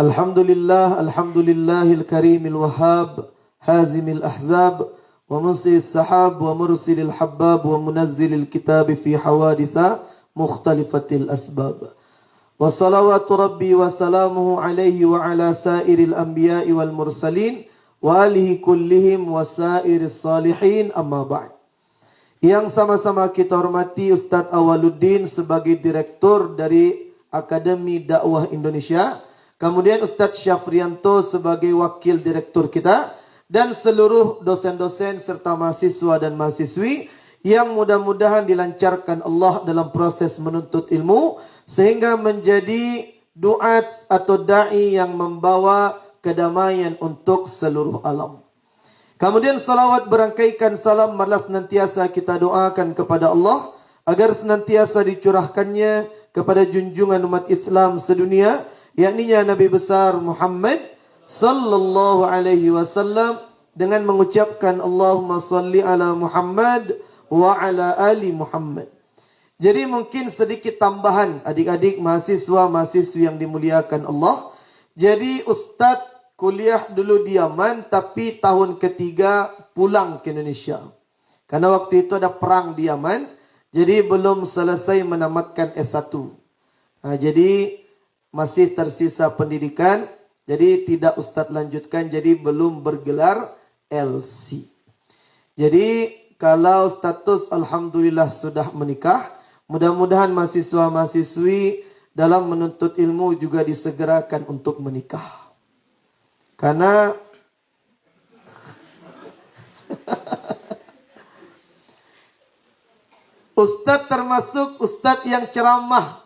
Alhamdulillahil karimil wahhab, hazimil ahzab, wa munsil sahab, wa mursilil habbab, wa munazzilil kitab fi hawaditha mukhtalifatil asbab. Wa salawatu rabbi wa salamuhu alaihi wa ala sairil anbiya'i wal mursalin wa alihi kullihim wa sairis salihin, amma ba'd. Yang sama-sama kita hormati Ustadz Awaluddin sebagai direktur dari Akademi Dakwah Indonesia, kemudian Ustadz Syafrianto sebagai wakil direktur kita, dan seluruh dosen-dosen serta mahasiswa dan mahasiswi yang mudah-mudahan dilancarkan Allah dalam proses menuntut ilmu sehingga menjadi duat atau da'i yang membawa kedamaian untuk seluruh alam. Kemudian salawat berangkaikan salam malah senantiasa kita doakan kepada Allah agar senantiasa dicurahkannya kepada junjungan umat Islam sedunia, yakninya Nabi besar Muhammad sallallahu alaihi wasallam, dengan mengucapkan Allahumma salli ala Muhammad wa ala ali Muhammad. Jadi mungkin sedikit tambahan adik-adik mahasiswa-mahasiswi yang dimuliakan Allah. Jadi Ustadz kuliah dulu di Yaman, tapi tahun ketiga pulang ke Indonesia. Karena waktu itu ada perang di Yaman, jadi belum selesai menamatkan S1. Nah, jadi masih tersisa pendidikan, jadi tidak Ustadz lanjutkan, jadi belum bergelar LC. Jadi kalau status alhamdulillah sudah menikah, mudah-mudahan mahasiswa-mahasiswi dalam menuntut ilmu juga disegerakan untuk menikah. Karena Ustadz termasuk Ustadz yang ceramah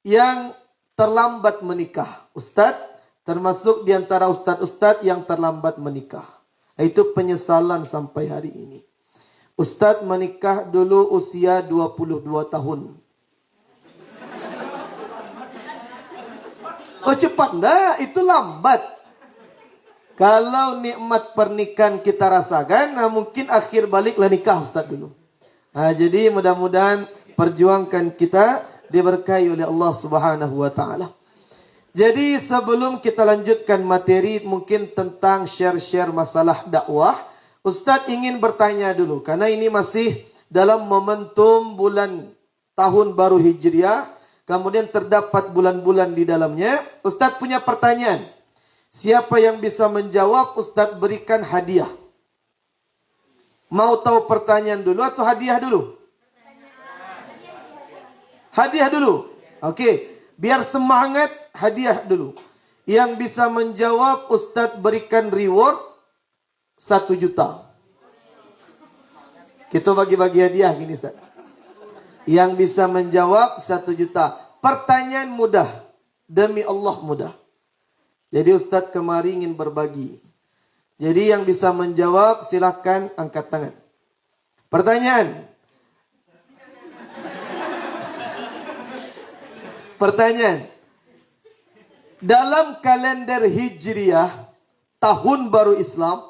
yang terlambat menikah. Ustadz termasuk di antara Ustadz-Ustadz yang terlambat menikah. Itu penyesalan sampai hari ini. Ustadz menikah dulu usia 22 tahun. Oh cepat enggak? Itu lambat. Kalau nikmat pernikahan kita rasakan, nah mungkin akhir baliklah nikah Ustaz dulu. Nah, jadi mudah-mudahan perjuangkan kita diberkahi oleh Allah Subhanahu wa taala. Jadi sebelum kita lanjutkan materi mungkin tentang share-share masalah dakwah, Ustaz ingin bertanya dulu karena ini masih dalam momentum bulan tahun baru Hijriah, kemudian terdapat bulan-bulan di dalamnya. Ustaz punya pertanyaan. Siapa yang bisa menjawab, Ustadz berikan hadiah. Mau tahu pertanyaan dulu atau hadiah dulu? Hadiah dulu. Oke, biar semangat, hadiah dulu. Yang bisa menjawab, Ustadz berikan reward 1 juta. Kita bagi-bagi hadiah gini, Ustadz. Yang bisa menjawab 1 juta. Pertanyaan mudah. Demi Allah mudah. Jadi Ustadz kemari ingin berbagi. Jadi yang bisa menjawab silakan angkat tangan. Pertanyaan. Pertanyaan. Dalam kalender Hijriah, tahun baru Islam,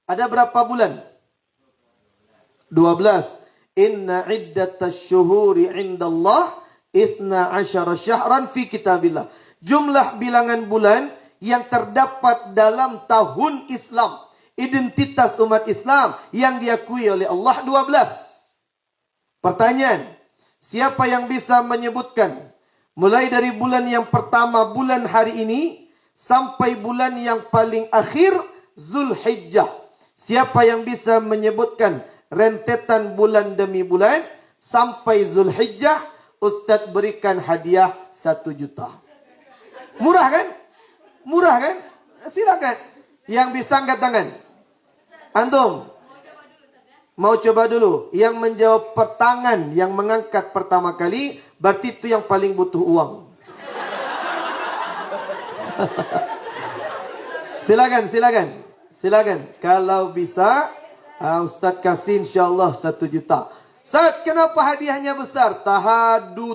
ada berapa bulan? 12. Inna iddatasy syuhuri 'indallah 12 syahran fi kitabillah. Jumlah bilangan bulan yang terdapat dalam tahun Islam, identitas umat Islam yang diakui oleh Allah 12. Pertanyaan, siapa yang bisa menyebutkan mulai dari bulan yang pertama, bulan hari ini, sampai bulan yang paling akhir, Zulhijjah? Siapa yang bisa menyebutkan rentetan bulan demi bulan sampai Zulhijjah? Ustadz berikan hadiah 1 juta. Murah kan? Murah kan? Silakan. Yang bisa angkat tangan. Antum. Mau coba dulu. Yang menjawab pertangan, yang mengangkat pertama kali, berarti itu yang paling butuh uang. Silakan. Kalau bisa, Ustadz kasih insyaAllah 1 juta. Ustadz, kenapa hadiahnya besar? Tahabbu.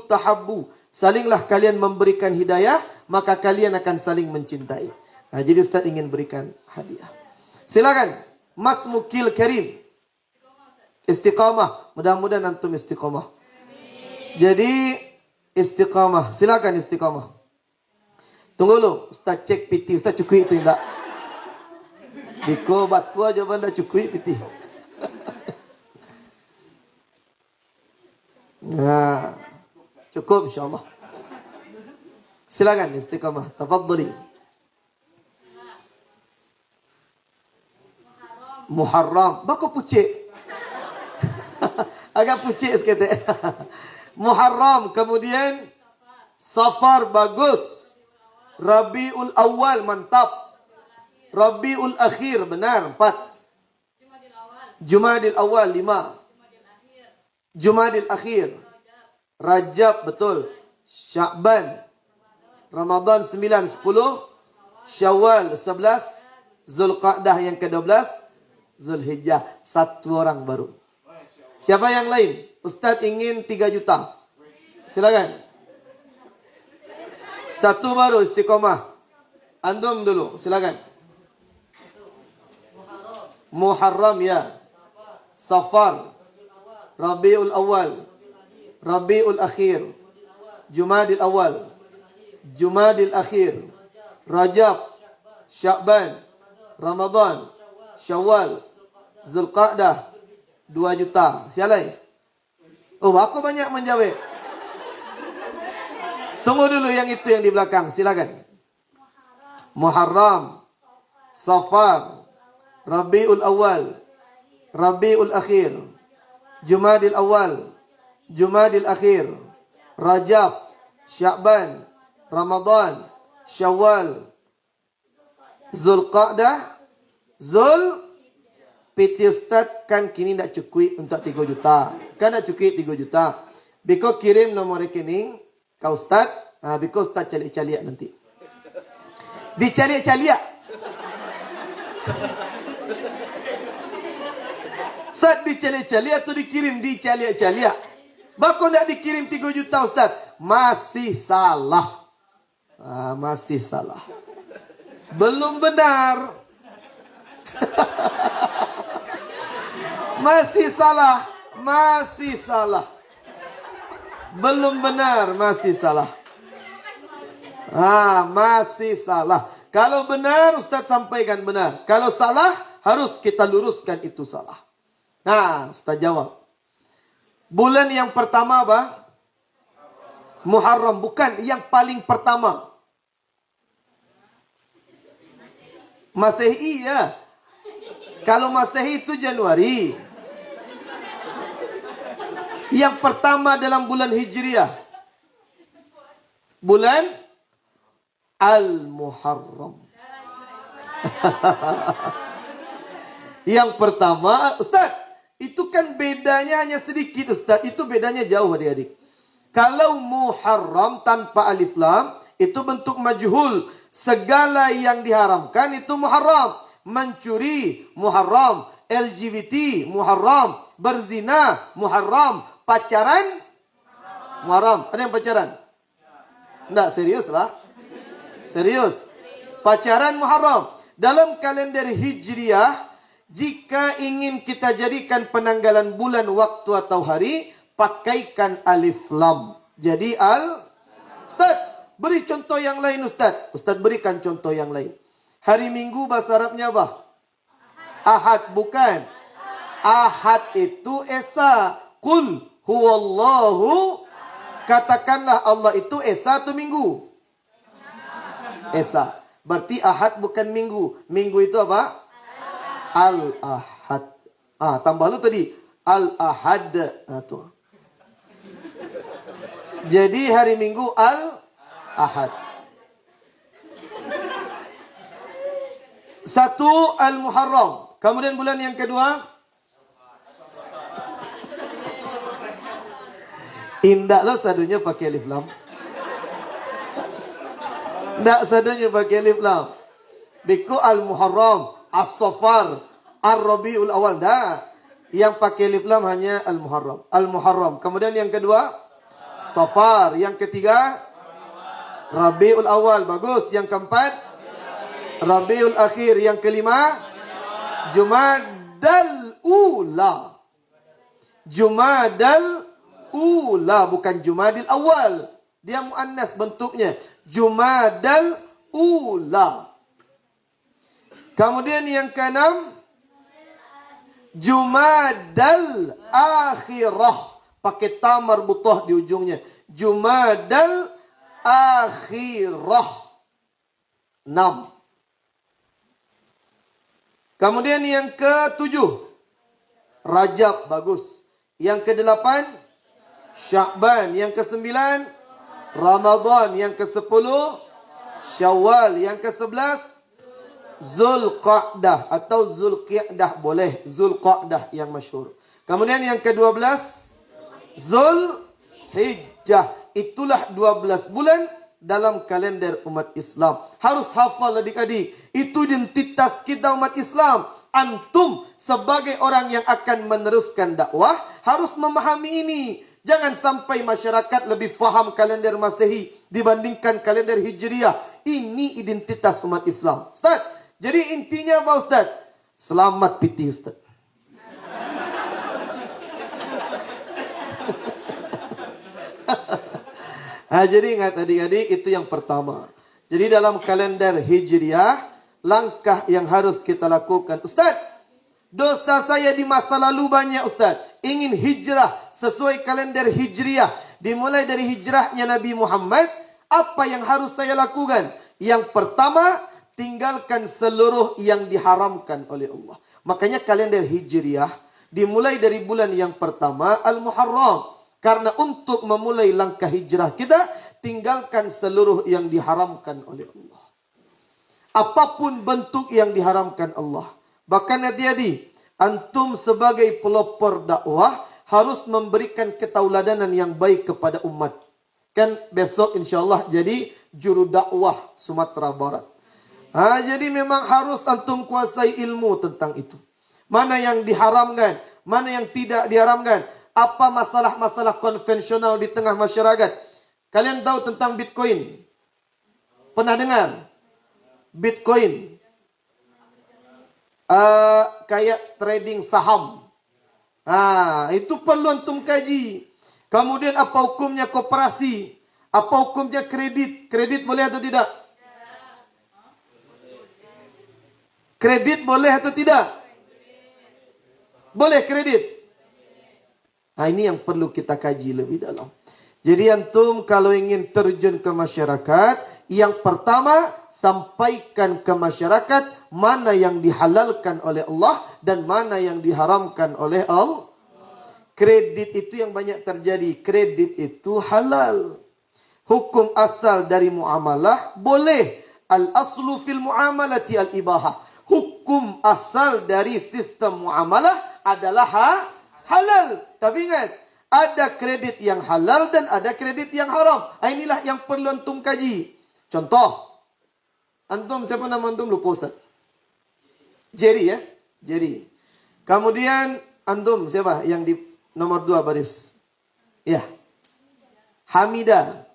Salinglah kalian memberikan hidayah, maka kalian akan saling mencintai. Nah, jadi Ustaz ingin berikan hadiah. Silakan, Mas Mukil Karim. Istiqamah. Mudah-mudahan antum istiqamah. Jadi istiqamah. Silakan istiqamah. Tunggu dulu, Ustaz cek piti. Ustaz cukui itu enggak? Biko batua jawaban dah cukui piti. Nah, cukup insyaAllah. Silakan istiqamah. Tafadhali. Muharram. Bako pucik. Agak pucik sikit. Muharram. Kemudian Safar bagus. Rabiul Awal mantap. Rabiul Akhir benar 4. Jumadil Awal 5. Jumadil Akhir. Rajab betul. Sya'ban. Ramadan 9, 10. Syawal 11. Zulqa'dah yang ke-12. Zulhijjah. 1 orang baru. Siapa yang lain? Ustaz ingin 3 juta. Silakan. 1 baru istiqomah. Antum dulu. Silakan. Muharram ya. Safar. Rabiul Awal, Rabiul Akhir, Jumadil Awal, Jumadil Akhir, Rajab, Sya'ban, Ramadan, Syawal, Zulqa'dah, 2 juta. Sialai? Oh, aku banyak menjawab. Tunggu dulu yang itu yang di belakang. Silakan. Muharram, Safar, Rabiul Awal, Rabiul Akhir, Jumadil Awal, Jumadil Akhir, Rajab, Sya'ban, Ramadan, Syawal, Zulqa'dah, PT Ustaz kan kini nak cukui untuk 3 juta. Kan nak cukui 3 juta. Biko kirim nomor rekening ke Ustaz. Biko Ustaz calik-calik nanti. Dicalik-calik. Ustaz dicalik-calik atau dikirim dicalik-calik? Bako nak dikirim 3 juta Ustaz? Masih salah. Masih salah. Belum benar. Masih salah. Masih salah. Belum benar. Masih salah. Masih salah. Kalau benar Ustaz sampaikan benar. Kalau salah harus kita luruskan itu salah. Ustaz jawab. Bulan yang pertama apa? Muharram. Bukan yang paling pertama. Masehi ya. Kalau Masehi itu Januari. Yang pertama dalam bulan Hijriah. Bulan Al-Muharram. Yang pertama, Ustaz, itu kan bedanya hanya sedikit Ustaz. Itu bedanya jauh adik-adik. Kalau Muharram tanpa alif lam, itu bentuk majhul. Segala yang diharamkan itu Muharram. Mencuri, Muharram. LGBT, Muharram. Berzina, Muharram. Pacaran, Muharram. Ada yang pacaran? Tidak, serius lah. Serius. Pacaran Muharram. Dalam kalender Hijriah, jika ingin kita jadikan penanggalan bulan, waktu atau hari, pakaikan alif lam. Jadi Ustaz, beri contoh yang lain Ustaz. Ustaz berikan contoh yang lain. Hari Minggu bahasa Arabnya apa? Ahad, bukan. Ahad itu Esa. Qul huwallahu. Katakanlah Allah itu Esa atau Minggu? Esa. Berarti Ahad bukan Minggu. Minggu itu apa? Al-Ahad. Tambah lu tadi. Al-Ahad. Tuh. Jadi hari Minggu Al-Ahad. 1 Al-Muharram. Kemudian bulan yang kedua. Indah lo sadunya pakai alif lam. Tidak sadunya pakai alif lam. Biku Al-Muharram. As-Safar, Ar-Rabiul Awal. Dah. Yang pakai alif lam hanya Al-Muharram. Al-Muharram. Kemudian yang kedua, Safar. Yang ketiga, Rabiul Awal. Bagus. Yang keempat, Rabiul Akhir. Yang kelima, Jumadal Ula. Jumadal Ula. Bukan Jumadil Awal. Dia muannas bentuknya. Jumadal ula. Kemudian yang keenam, Jumadal akhirah. Pakai ta marbutah di ujungnya. Jumadal akhirah. 6. Kemudian yang ketujuh, Rajab, bagus. Yang ke-8, Sya'ban. Yang ke-9, Ramadan. Yang ke-10, Syawal. Yang ke-11, Zulqa'dah atau Zulqi'dah boleh. Zulqa'dah yang masyhur. Kemudian yang ke-12, Zulhijjah. Itulah 12 bulan dalam kalender umat Islam. Harus hafal adik-adik. Itu identitas kita umat Islam. Antum sebagai orang yang akan meneruskan dakwah harus memahami ini. Jangan sampai masyarakat lebih faham kalender Masehi dibandingkan kalender Hijriah. Ini identitas umat Islam. Ustaz, jadi intinya apa Ustaz? Selamat PT Ustaz. Jadi ingat adik-adik, itu yang pertama. Jadi dalam kalender Hijriah, langkah yang harus kita lakukan. Ustaz, dosa saya di masa lalu banyak Ustaz. Ingin hijrah sesuai kalender Hijriah. Dimulai dari hijrahnya Nabi Muhammad. Apa yang harus saya lakukan? Yang pertama, tinggalkan seluruh yang diharamkan oleh Allah. Makanya kalender Hijriah dimulai dari bulan yang pertama, Al-Muharram. Karena untuk memulai langkah hijrah kita, tinggalkan seluruh yang diharamkan oleh Allah. Apapun bentuk yang diharamkan Allah. Bahkan hati-hati, antum sebagai pelopor dakwah harus memberikan ketauladanan yang baik kepada umat. Kan besok insyaAllah jadi juru dakwah Sumatera Barat. Jadi memang harus antum kuasai ilmu tentang itu. Mana yang diharamkan, mana yang tidak diharamkan. Apa masalah-masalah konvensional di tengah masyarakat. Kalian tahu tentang Bitcoin? Pernah dengar? Bitcoin. Kayak trading saham. Itu perlu antum kaji. Kemudian apa hukumnya koperasi? Apa hukumnya kredit? Kredit boleh atau tidak? Kredit boleh atau tidak? Boleh kredit. Ini yang perlu kita kaji lebih dalam. Jadi antum kalau ingin terjun ke masyarakat, yang pertama sampaikan ke masyarakat mana yang dihalalkan oleh Allah dan mana yang diharamkan oleh Allah. Kredit itu yang banyak terjadi. Kredit itu halal. Hukum asal dari muamalah boleh. Al-aslu fil muamalati al-ibahah. Hukum asal dari sistem muamalah adalah halal. Tapi ingat, ada kredit yang halal dan ada kredit yang haram. Inilah yang perlu antum kaji. Contoh. Antum, siapa nama antum? Lupa Ustaz. Jerry ya? Jerry. Kemudian antum siapa yang di nomor 2 baris? Ya. Hamida.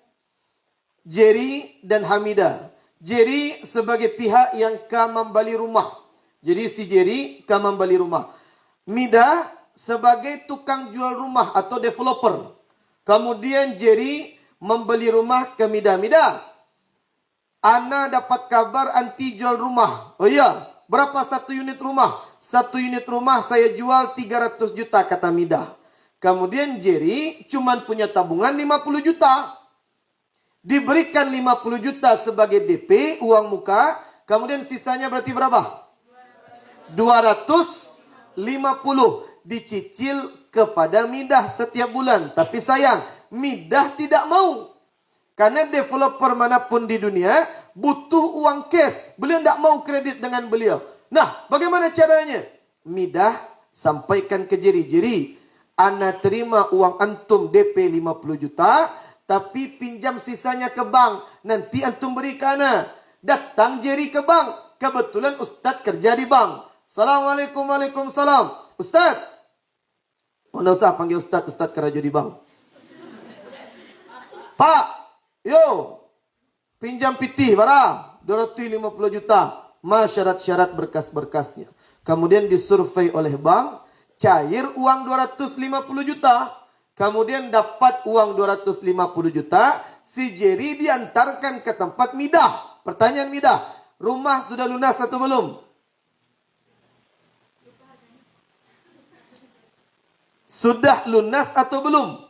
Jerry dan Hamida. Jerry sebagai pihak yang membeli rumah. Jadi si Jerry membeli rumah. Mida sebagai tukang jual rumah atau developer. Kemudian Jerry membeli rumah ke Mida. Mida, Ana dapat kabar anti jual rumah. Oh iya, berapa satu unit rumah? Satu unit rumah saya jual 300 juta kata Mida. Kemudian Jerry cuman punya tabungan 50 juta. Diberikan 50 juta sebagai DP, uang muka. Kemudian sisanya berarti berapa? 250. Dicicil kepada Midah setiap bulan. Tapi sayang, Midah tidak mau. Karena developer manapun di dunia butuh uang cash. Beliau tidak mau kredit dengan beliau. Nah, bagaimana caranya? Midah sampaikan ke Jerry. Jerry, Ana terima uang antum DP 50 juta, tapi pinjam sisanya ke bank. Nanti antum beri ke Ana. Datang Jerry ke bank. Kebetulan Ustaz kerja di bank. Assalamualaikum, waalaikumsalam. Ustaz, tidak usah panggil Ustaz kerja di bank. Pak, yo, pinjam pitih, bara, 250 juta. Syarat-syarat berkas-berkasnya. Kemudian disurvei oleh bank, cair uang 250 juta. Kemudian dapat uang 250 juta, si Jerry diantarkan ke tempat Midah. Pertanyaan Midah, rumah sudah lunas atau belum? Sudah lunas atau belum?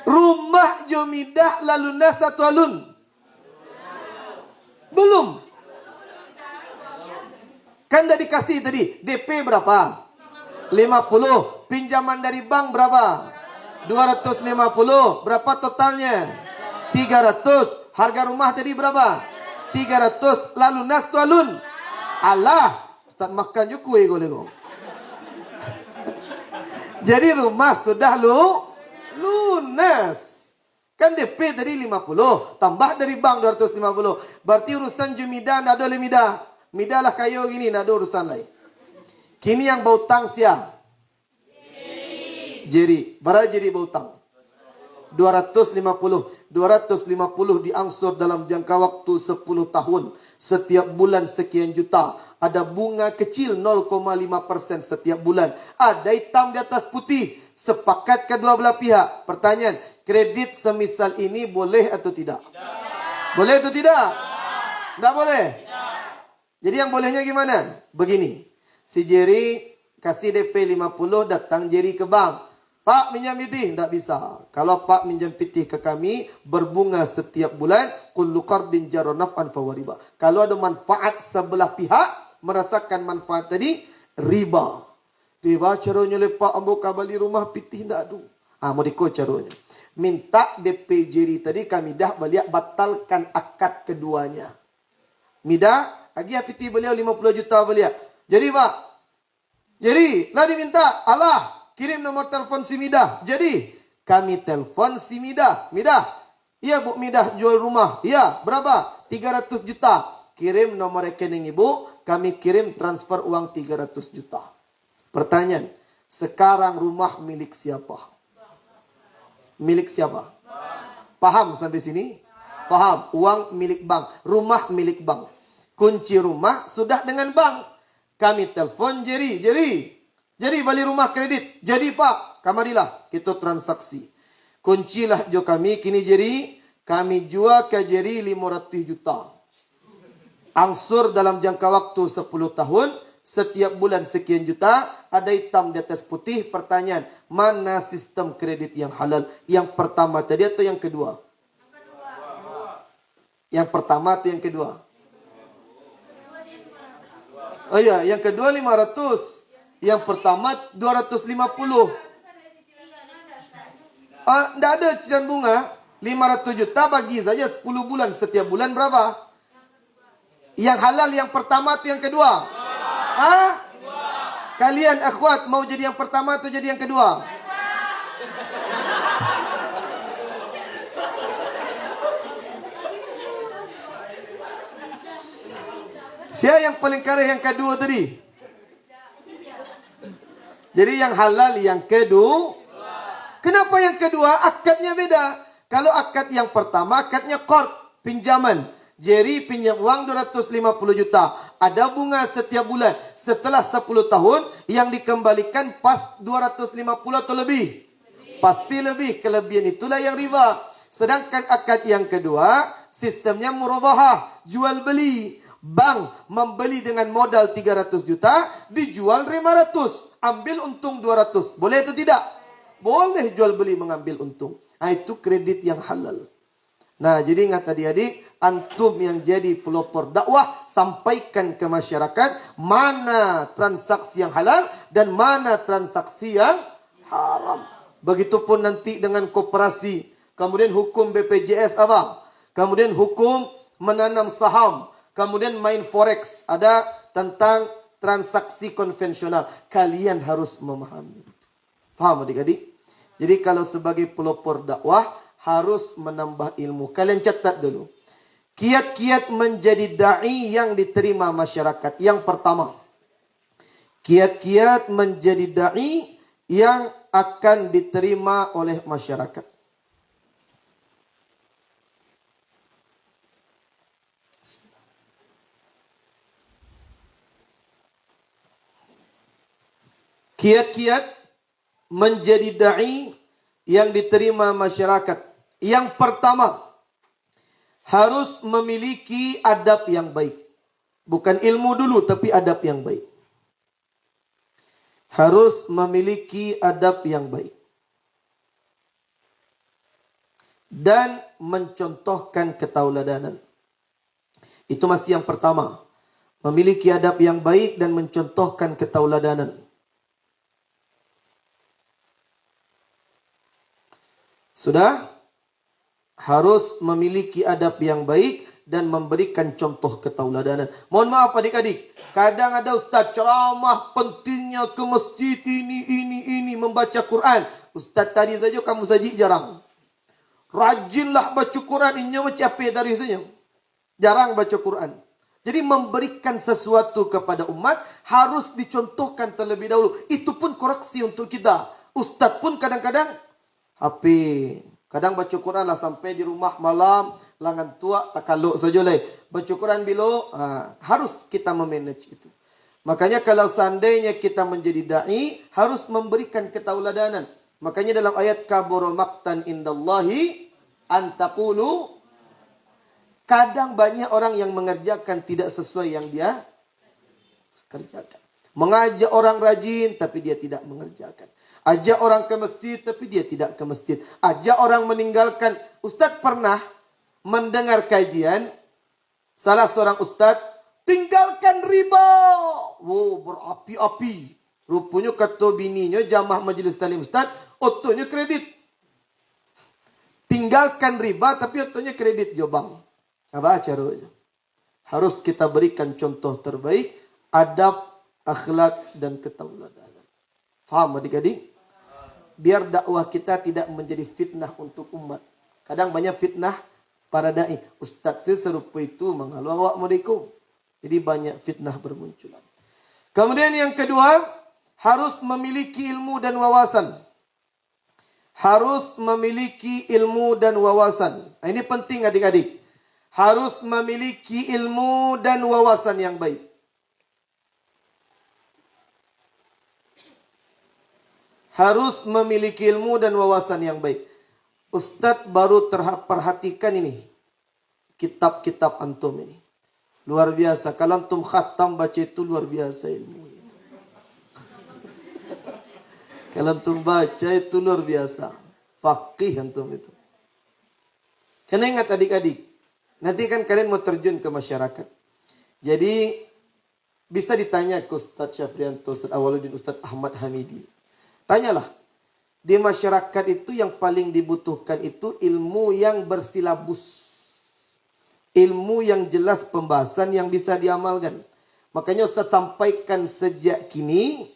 Rumah Jomidah lah lunas atau alun? Belum. Kan dah dikasih tadi, DP berapa? 50. Pinjaman dari bank berapa? 250. Berapa totalnya? 300. Harga rumah tadi berapa? 300. Lalu lunas tu alun? Alah, Ustaz makan je kuih golego. Jadi rumah sudah lunas. Kan DP tadi 50, tambah dari bank 250. Berarti urusan Jumidah nak ada oleh Midah. Midah lah kayo gini, nak ada urusan lain. Kini yang bautang siapa? Jerry. Berapa Jerry bautang? 250. 250 diangsur dalam jangka waktu 10 tahun. Setiap bulan sekian juta. Ada bunga kecil 0,5% setiap bulan. Ada hitam di atas putih. Sepakat kedua belah pihak. Pertanyaan, kredit semisal ini boleh atau tidak? Boleh atau tidak? Tak boleh? Jadi yang bolehnya gimana? Begini. Si Jerry kasih DP 50, datang Jerry ke bank. Pak minjam pitih? Tak bisa. Kalau Pak minjam pitih ke kami, berbunga setiap bulan, kullu qardin jarra naf'an fa riba. Kalau ada manfaat sebelah pihak, merasakan manfaat tadi, riba. Riba caranya lepak ambo kabali rumah pitih tak ada. Mau dikot caranya. Minta DP Jerry tadi kami dah balik batalkan akad keduanya. Midah, hadiah pitih beliau 50 juta beliau. Jadi Pak, jadi lah diminta, alah, kirim nomor telefon si Midah. Jadi, kami telefon si Midah. Midah, iya Bu Midah jual rumah. Iya, berapa? 300 juta. Kirim nomor rekening ibu, kami kirim transfer uang 300 juta. Pertanyaan, sekarang rumah milik siapa? Milik siapa? Paham sampai sini? Paham. Uang milik bank. Rumah milik bank. Kunci rumah sudah dengan bank. Kami telefon Jerry. Jadi balik rumah kredit. Jadi Pak, kamarilah kita transaksi. Kuncilah jo kami kini Jerry, kami jual ke Jerry 500 juta. Angsur dalam jangka waktu 10 tahun, setiap bulan sekian juta, ada hitam di atas putih. Pertanyaan, mana sistem kredit yang halal? Yang pertama tadi atau yang kedua? Yang pertama atau yang kedua? Oh ya, yang kedua 500. Yang pertama 250. Tidak ada cicilan bunga. 500 juta bagi saja 10 bulan. Setiap bulan berapa? Yang halal yang pertama atau yang kedua? Kalian akhwat mau jadi yang pertama atau jadi yang kedua? Siapa yang paling kaya yang kedua tadi? Jadi yang halal yang kedua. Kenapa yang kedua? Akadnya beda. Kalau akad yang pertama, akadnya qard, pinjaman. Jerry pinjam uang 250 juta. Ada bunga setiap bulan. Setelah 10 tahun, yang dikembalikan pas 250 atau lebih? Pasti lebih. Kelebihan itulah yang riba. Sedangkan akad yang kedua, sistemnya murabahah, jual beli. Bank membeli dengan modal 300 juta, dijual 500. Ambil untung 200. Boleh atau tidak? Boleh jual beli mengambil untung. Itu kredit yang halal. Nah, jadi ingat adik-adik, antum yang jadi pelopor dakwah, sampaikan ke masyarakat mana transaksi yang halal dan mana transaksi yang haram. Begitupun nanti dengan koperasi. Kemudian hukum BPJS apa? Kemudian hukum menanam saham. Kemudian main forex. Ada tentang transaksi konvensional. Kalian harus memahami. Faham adik-adik? Jadi kalau sebagai pelopor dakwah, harus menambah ilmu. Kalian catat dulu. Kiat-kiat menjadi da'i yang diterima masyarakat. Yang pertama. Kiat-kiat menjadi da'i yang akan diterima oleh masyarakat. Kiat-kiat menjadi da'i yang diterima masyarakat. Yang pertama, harus memiliki adab yang baik. Bukan ilmu dulu, tapi adab yang baik. Harus memiliki adab yang baik. Dan mencontohkan ketauladanan. Itu masih yang pertama. Memiliki adab yang baik dan mencontohkan ketauladanan. Sudah? Harus memiliki adab yang baik dan memberikan contoh ketauladanan. Mohon maaf adik-adik, kadang ada ustaz ceramah pentingnya ke masjid ini membaca Quran. Ustaz tadi saja kamu saji jarang. Rajinlah baca Quran, ini macam apa dari saja. Jarang baca Quran. Jadi memberikan sesuatu kepada umat harus dicontohkan terlebih dahulu. Itu pun koreksi untuk kita. Ustaz pun kadang-kadang HP. Kadang baca Quran lah sampai di rumah malam, langan tua, takaluk saja lah. Baca Quran bilo, harus kita memanage itu. Makanya kalau seandainya kita menjadi da'i, harus memberikan ketauladanan. Makanya dalam ayat kabura maqtan indallahi antaqulu, kadang banyak orang yang mengerjakan tidak sesuai yang dia kerjakan. Mengajak orang rajin tapi dia tidak mengerjakan. Ajak orang ke masjid tapi dia tidak ke masjid. Ajak orang meninggalkan. Ustaz pernah mendengar kajian salah seorang ustaz tinggalkan riba. Wow, berapi-api. Rupanya kata bininya jamaah majlis talim ustaz, otonya kredit. Tinggalkan riba tapi otonya kredit jobang. Apa caranya? Harus kita berikan contoh terbaik, adab, akhlak dan ketauladanan. Faham adik-adik? Biar dakwah kita tidak menjadi fitnah untuk umat. Kadang banyak fitnah para dai. Ustaz serupa itu menghalau awak mereka. Jadi banyak fitnah bermunculan. Kemudian yang kedua, harus memiliki ilmu dan wawasan. Harus memiliki ilmu dan wawasan. Ini penting adik-adik. Harus memiliki ilmu dan wawasan yang baik. Harus memiliki ilmu dan wawasan yang baik. Ustaz baru perhatikan ini. Kitab-kitab antum ini. Luar biasa. Kalau antum khatam baca itu luar biasa ilmu itu. Kalau antum baca itu luar biasa. Faqih antum itu. Karena ingat adik-adik. Nanti kan kalian mau terjun ke masyarakat. Jadi bisa ditanya ke Ustaz Syafrianto, Ustaz Awaluddin, Ustaz Ahmad Hamidi. Tanyalah, di masyarakat itu yang paling dibutuhkan itu ilmu yang bersilabus. Ilmu yang jelas pembahasan yang bisa diamalkan. Makanya Ustaz sampaikan sejak kini,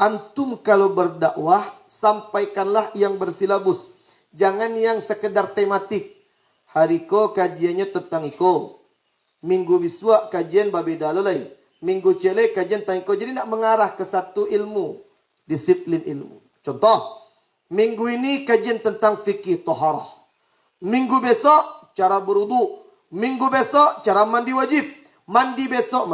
antum kalau berdakwah, sampaikanlah yang bersilabus. Jangan yang sekedar tematik. Hari ko kajiannya tentang iko. Minggu biswa kajian babi dalalai. Minggu cele kajian tentang iko. Jadi nak mengarah ke satu ilmu. Disiplin ilmu. Contoh, minggu ini kajian tentang fikih taharah. Minggu besok cara berwudu. Minggu besok cara mandi wajib. Mandi besok.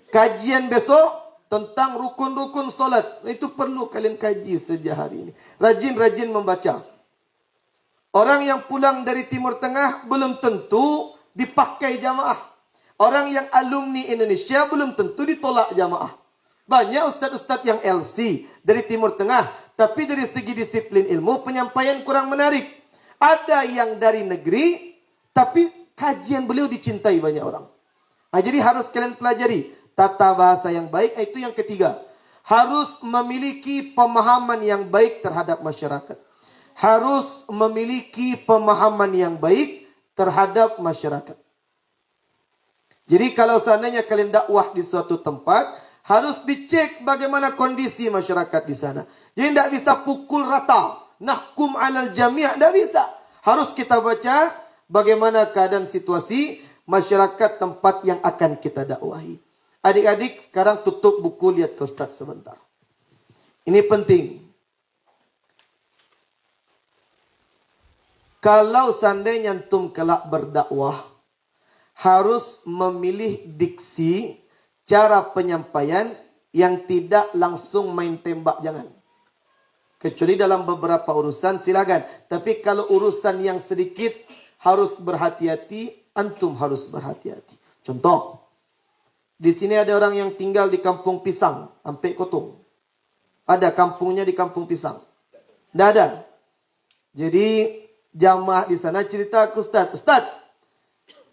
Kajian besok tentang rukun-rukun solat. Itu perlu kalian kaji sejak hari ini. Rajin-rajin membaca. Orang yang pulang dari Timur Tengah belum tentu dipakai jamaah. Orang yang alumni Indonesia belum tentu ditolak jamaah. Banyak ustaz-ustaz yang LC dari Timur Tengah. Tapi dari segi disiplin ilmu, penyampaian kurang menarik. Ada yang dari negeri, tapi kajian beliau dicintai banyak orang. Jadi harus kalian pelajari. Tata bahasa yang baik, itu yang ketiga. Harus memiliki pemahaman yang baik terhadap masyarakat. Harus memiliki pemahaman yang baik terhadap masyarakat. Jadi kalau seandainya kalian dakwah di suatu tempat, harus dicek bagaimana kondisi masyarakat di sana. Jadi tidak bisa pukul rata. Nahkum alal jami'. Tidak bisa. Harus kita baca bagaimana keadaan situasi masyarakat tempat yang akan kita dakwahi. Adik-adik sekarang tutup buku, lihat ke Ustaz sebentar. Ini penting. Kalau seandainya antum kelak berdakwah, harus memilih diksi, cara penyampaian yang tidak langsung main tembak, jangan. Kecuali dalam beberapa urusan silakan. Tapi kalau urusan yang sedikit harus berhati-hati, antum harus berhati-hati. Contoh, di sini ada orang yang tinggal di kampung pisang, Ampek Kotong. Ada kampungnya di kampung pisang. Tidak ada. Jadi jamaah di sana cerita ke Ustaz. Ustaz,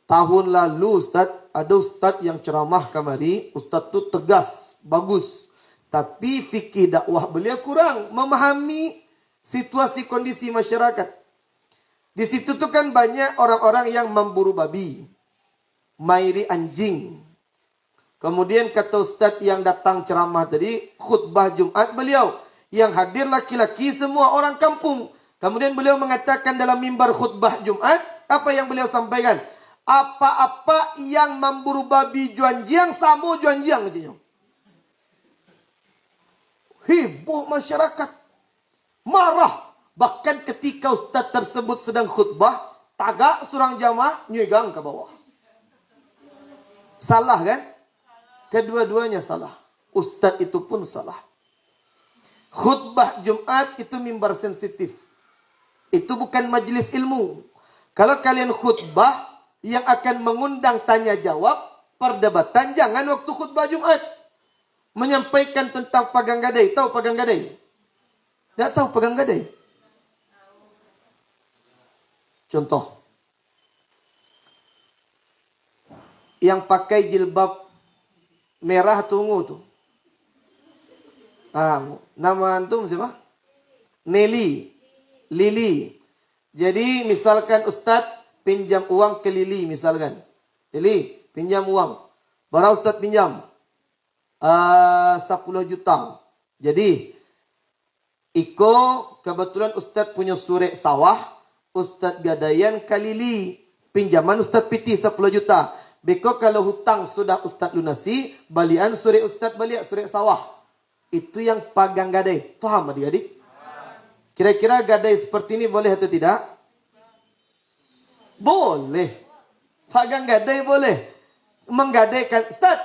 tahun lalu Ustaz, ada Ustaz yang ceramah kemari. Ustaz tu tegas, bagus. Tapi fikih dakwah beliau kurang memahami situasi kondisi masyarakat. Di situ tuh kan banyak orang-orang yang memburu babi, mairi anjing. Kemudian kata Ustaz yang datang ceramah tadi, khutbah Jumat beliau, yang hadir laki-laki semua orang kampung. Kemudian beliau mengatakan dalam mimbar khutbah Jumat, apa yang beliau sampaikan? Apa-apa yang memburu babi juanjiang, samu juanjiang. Heboh masyarakat. Marah. Bahkan ketika Ustaz tersebut sedang khutbah, tagak surang jamaah, nyegang ke bawah. Salah kan? Kedua-duanya salah. Ustaz itu pun salah. Khutbah Jumat itu mimbar sensitif. Itu bukan majelis ilmu. Kalau kalian khutbah yang akan mengundang tanya jawab, perdebatan, jangan waktu khutbah Jumat. Menyampaikan tentang pagang gadai. Tahu pagang gadai? Tidak tahu pagang gadai? Contoh. Yang pakai jilbab merah tungu tu. Nama antum siapa? Nelly. Lili. Jadi misalkan Ustaz pinjam uang ke Lili misalkan. Lili, pinjam uang. Barang Ustaz pinjam 10 juta. Jadi Iko kebetulan Ustaz punya surek sawah, Ustaz gadaian ke Lili. Pinjaman Ustaz piti 10 juta. Beko kalau hutang sudah Ustaz lunasi, balian surek Ustaz balik surek sawah. Itu yang pagang gadai. Faham adik-adik? Kira-kira gadai seperti ini boleh atau tidak? Boleh. Pagang gadai boleh. Menggadaikan. Ustaz,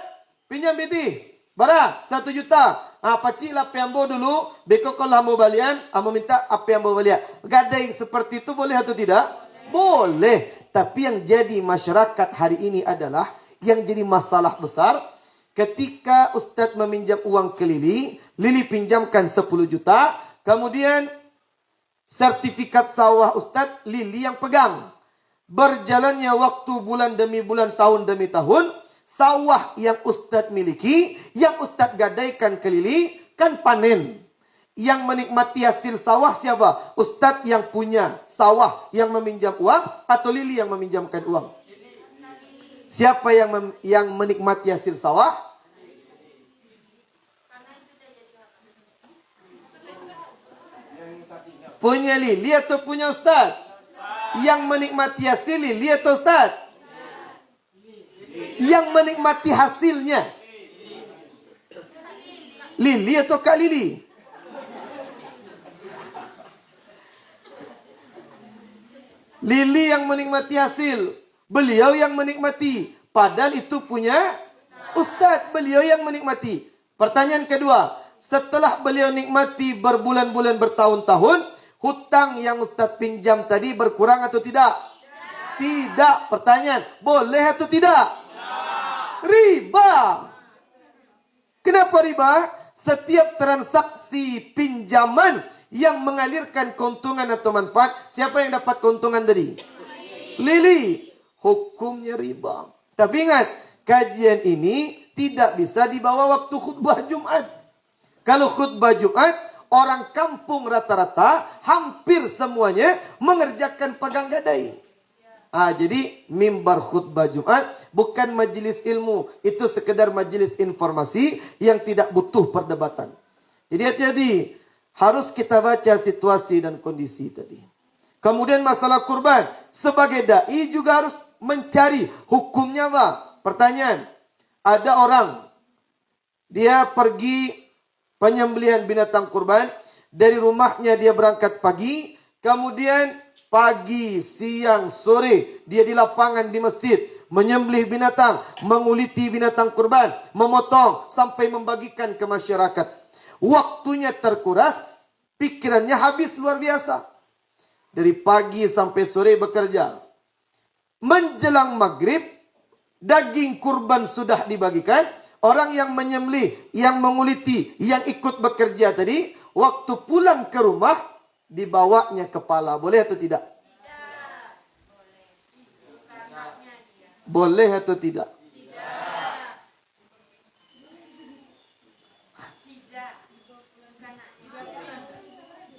pinjam piti. Bara, 1 juta. Pakcik lah piambo dulu. Beko kalau hamba balian, hamba minta apa yang hamba balian. Gadai seperti itu boleh atau tidak? Boleh. Tapi yang jadi masyarakat hari ini adalah, yang jadi masalah besar, ketika Ustaz meminjam uang ke Lili, Lili pinjamkan 10 juta, kemudian sertifikat sawah Ustaz, Lili yang pegang. Berjalannya waktu bulan demi bulan, tahun demi tahun, sawah yang Ustaz miliki, yang Ustaz gadaikan ke Lili, kan panen. Yang menikmati hasil sawah siapa? Ustaz yang punya sawah yang meminjam uang, atau Lili yang meminjamkan uang? Siapa yang menikmati hasil sawah? Punya Lili atau punya Ustaz? Yang menikmati hasil Lili atau Ustaz? Yang menikmati hasilnya Lili atau Kak Lili? Lili yang menikmati hasil, beliau yang menikmati. Padahal itu punya Ustaz, beliau yang menikmati. Pertanyaan kedua, setelah beliau nikmati berbulan-bulan, bertahun-tahun, hutang yang Ustaz pinjam tadi berkurang atau tidak? Tidak. Pertanyaan, boleh atau tidak? Riba. Kenapa riba? Setiap transaksi pinjaman yang mengalirkan keuntungan atau manfaat, siapa yang dapat keuntungan tadi? Lili. Hukumnya riba. Tapi ingat, kajian ini tidak bisa dibawa waktu khutbah Jumat. Kalau khutbah Jumat, orang kampung rata-rata hampir semuanya mengerjakan pagang gadai. Jadi mimbar khutbah Jumat bukan majelis ilmu, itu sekedar majelis informasi yang tidak butuh perdebatan. Jadi hati-hati, harus kita baca situasi dan kondisi tadi. Kemudian masalah kurban, sebagai dai juga harus mencari hukumnya apa? Pertanyaan, ada orang dia pergi penyembelihan binatang kurban, dari rumahnya dia berangkat pagi, kemudian pagi, siang, sore dia di lapangan di masjid menyembelih binatang, menguliti binatang kurban, memotong sampai membagikan ke masyarakat. Waktunya terkuras, Pikirannya habis luar biasa. Dari pagi sampai sore bekerja. Menjelang maghrib, daging kurban sudah dibagikan. Orang yang menyembelih, yang menguliti, yang ikut bekerja tadi, waktu pulang ke rumah, dibawanya kepala. Boleh atau tidak? Boleh atau tidak?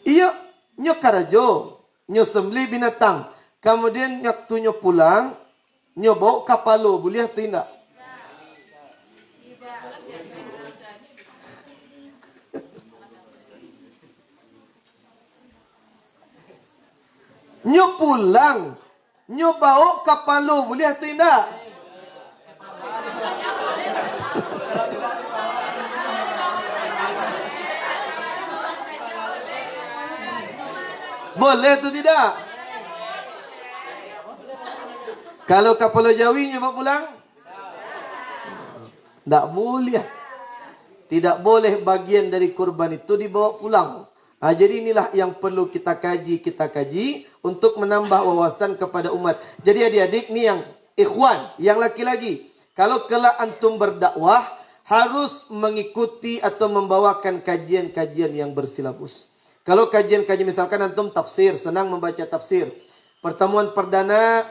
Iya, nyo karajo, nyo sembelih binatang. Kemudian waktu nyo pulang, nyo bawa kapalo. Boleh atau tidak? Nyo pulang, nyo bawa kapalo, boleh atau tidak? Boleh atau tidak? Kalau kapalo Jawi nyo bawa pulang? Tidak boleh. Tidak boleh bagian dari kurban itu dibawa pulang. Jadi inilah yang perlu kita kaji untuk menambah wawasan kepada umat. Jadi adik-adik ni yang ikhwan, yang laki-laki, kalau kelak antum berdakwah harus mengikuti atau membawakan kajian-kajian yang bersilabus. Kalau kajian-kajian misalkan antum tafsir, senang membaca tafsir. Pertemuan perdana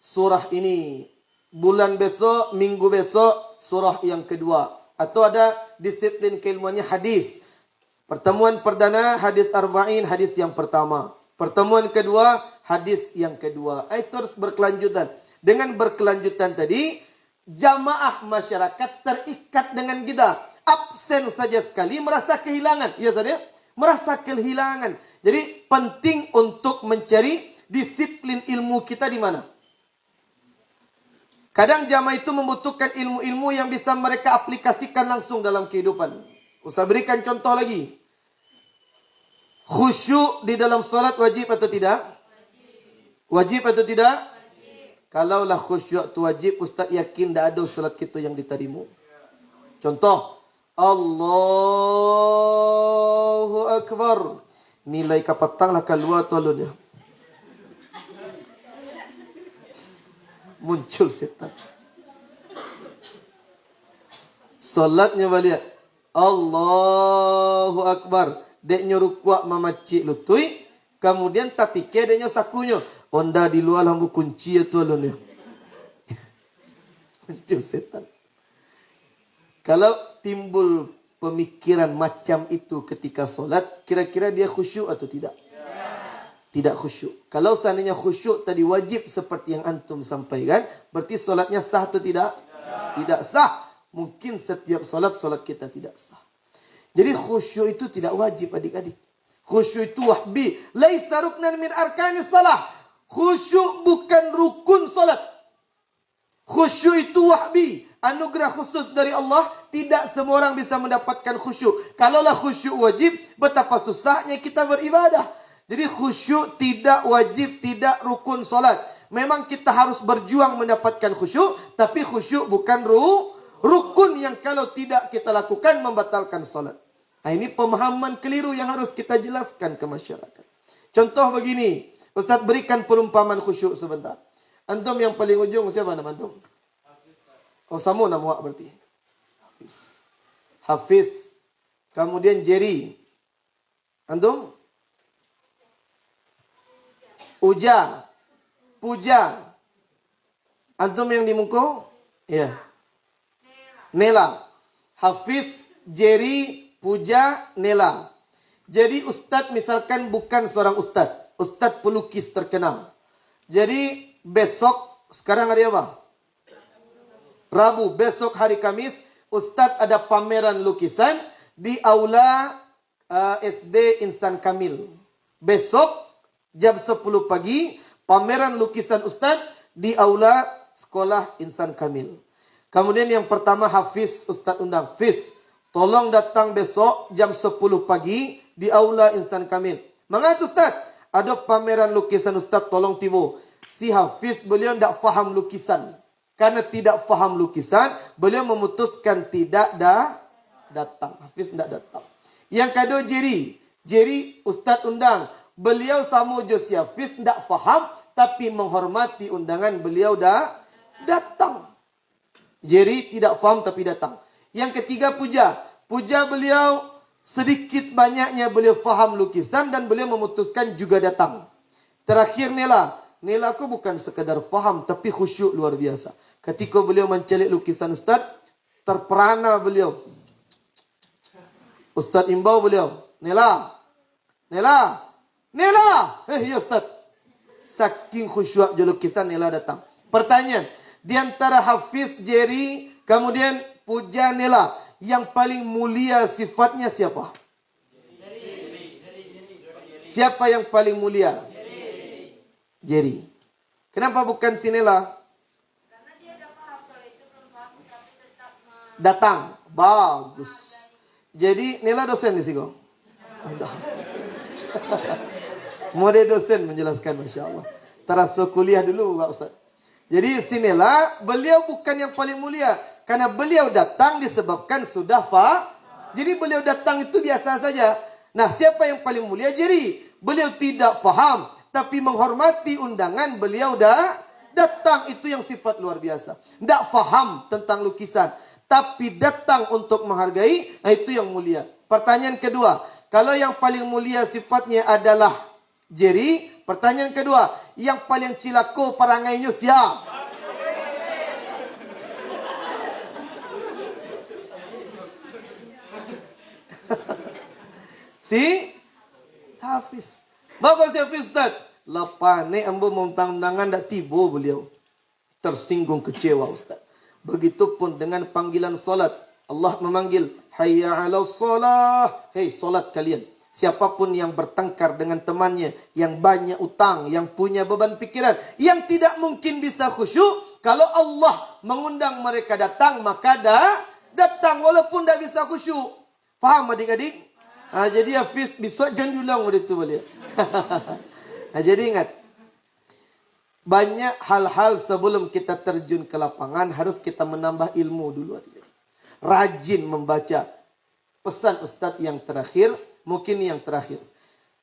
surah ini, bulan besok, minggu besok surah yang kedua, atau ada disiplin keilmuannya hadis. Pertemuan perdana hadis arba'in, hadis yang pertama. Pertemuan kedua hadis yang kedua. Itu harus berkelanjutan. Dengan berkelanjutan tadi, jamaah masyarakat terikat dengan kita. Absen saja sekali merasa kehilangan. Ya saudara, merasa kehilangan. Jadi penting untuk mencari disiplin ilmu kita di mana. Kadang jamaah itu membutuhkan ilmu-ilmu yang bisa mereka aplikasikan langsung dalam kehidupan. Ustaz berikan contoh lagi. Khusyuk di dalam solat wajib atau tidak? Wajib atau tidak? Kalaulah khusyuk itu wajib, Ustaz yakin tidak ada solat kita yang diterima. Contoh. Allahu Akbar. Nilai kapatanglah keluar tolongnya. Muncul setan. Solatnya balik. Allahu Akbar. Dek nyurukwa mamacik lutui. Kemudian tapi ke deknya sakunya. Onda di luar lambu kunci itu alunnya. Muncul setan. Kalau timbul pemikiran macam itu ketika solat, kira-kira dia khusyuk atau tidak? Tidak khusyuk. Kalau seandainya khusyuk tadi wajib seperti yang antum sampaikan, berarti solatnya sah atau tidak? Tidak sah. Mungkin setiap solat kita tidak sah. Jadi khusyuk itu tidak wajib adik-adik. Khusyuk itu wahbi. Laisa ruknan min arkanis salah. Khusyuk bukan rukun solat. Khusyuk itu wahbi. Anugerah khusus dari Allah. Tidak semua orang bisa mendapatkan khusyuk. Kalaulah khusyuk wajib, betapa susahnya kita beribadah. Jadi khusyuk tidak wajib, tidak rukun solat. Memang kita harus berjuang mendapatkan khusyuk. Tapi khusyuk bukan rukun yang kalau tidak kita lakukan membatalkan solat. Nah, ini pemahaman keliru yang harus kita jelaskan ke masyarakat. Contoh begini. Ustaz berikan perumpamaan khusyuk sebentar. Antum yang paling ujung siapa nama antum? Oh, Samu nama wak berarti. Hafiz. Kemudian Jerry. Antum? Uja. Puja. Antum yang di muka? Ya. Nela. Hafiz, Jerry, Puja, Nela. Jadi ustaz misalkan bukan seorang ustaz. Ustaz pelukis terkenal. Jadi besok, sekarang hari apa? Rabu. Besok hari Kamis, ustaz ada pameran lukisan di aula SD Insan Kamil. Besok jam 10 pagi, pameran lukisan ustaz di aula sekolah Insan Kamil. Kemudian yang pertama Hafiz, ustaz undang. Hafiz, tolong datang besok jam 10 pagi di aula Insan Kamil. Mengapa ustaz? Ada pameran lukisan ustaz, tolong tiba. Si Hafiz beliau tidak faham lukisan. Karena tidak faham lukisan, beliau memutuskan tidak datang. Hafiz tidak datang. Yang kedua Jerry. Jadi Ustaz undang. Beliau sama Jos Hafiz tidak faham, tapi menghormati undangan beliau datang. Jadi tidak faham tapi datang. Yang ketiga puja. Puja beliau sedikit banyaknya beliau faham lukisan dan beliau memutuskan juga datang. Terakhir Nela. Nela aku bukan sekadar faham tapi khusyuk luar biasa. Ketika beliau mencelik lukisan Ustaz, terperana beliau. Ustaz imbau beliau, Nela. Ya Ustaz. Saking khusyuk je lukisan Nela datang. Pertanyaan, di antara Hafiz, Jerry, kemudian Puja, Nela, yang paling mulia sifatnya siapa? Siapa yang paling mulia? Jerry. Kenapa bukan si Nela? Karena dia dah paham kalau itu belum paham tapi tetap Datang. Bagus. Jadi Nela dosen di sini. Mode dosen menjelaskan, Masya Allah. Terasa kuliah dulu Pak Ustaz. Jadi si Nela, beliau bukan yang paling mulia. Karena beliau datang disebabkan sudah faham. Jadi beliau datang itu biasa saja. Nah, siapa yang paling mulia? Jadi beliau tidak faham, tapi menghormati undangan beliau datang. Itu yang sifat luar biasa. Tidak faham tentang lukisan, tapi datang untuk menghargai. Nah, itu yang mulia. Pertanyaan kedua, kalau yang paling mulia sifatnya adalah Jerry, pertanyaan kedua, yang paling cilako perangainya siapa? Si Hafiz. Bagus si Hafiz Ustaz. Lapane ambo undangan tak tiba beliau. Tersinggung, kecewa Ustaz. Begitupun dengan panggilan salat. Allah memanggil, hayya 'alas shalah. Hei, salat kalian. Siapapun yang bertengkar dengan temannya, yang banyak utang, yang punya beban pikiran, yang tidak mungkin bisa khusyuk, kalau Allah mengundang mereka datang, maka datang walaupun tidak bisa khusyuk. Faham adik-adik? Jadi Hafiz besok jangan diulang waktu itu beliau. Jadi ingat, banyak hal-hal sebelum kita terjun ke lapangan harus kita menambah ilmu dulu adik-adik. Rajin membaca. Pesan Ustaz yang terakhir, mungkin yang terakhir.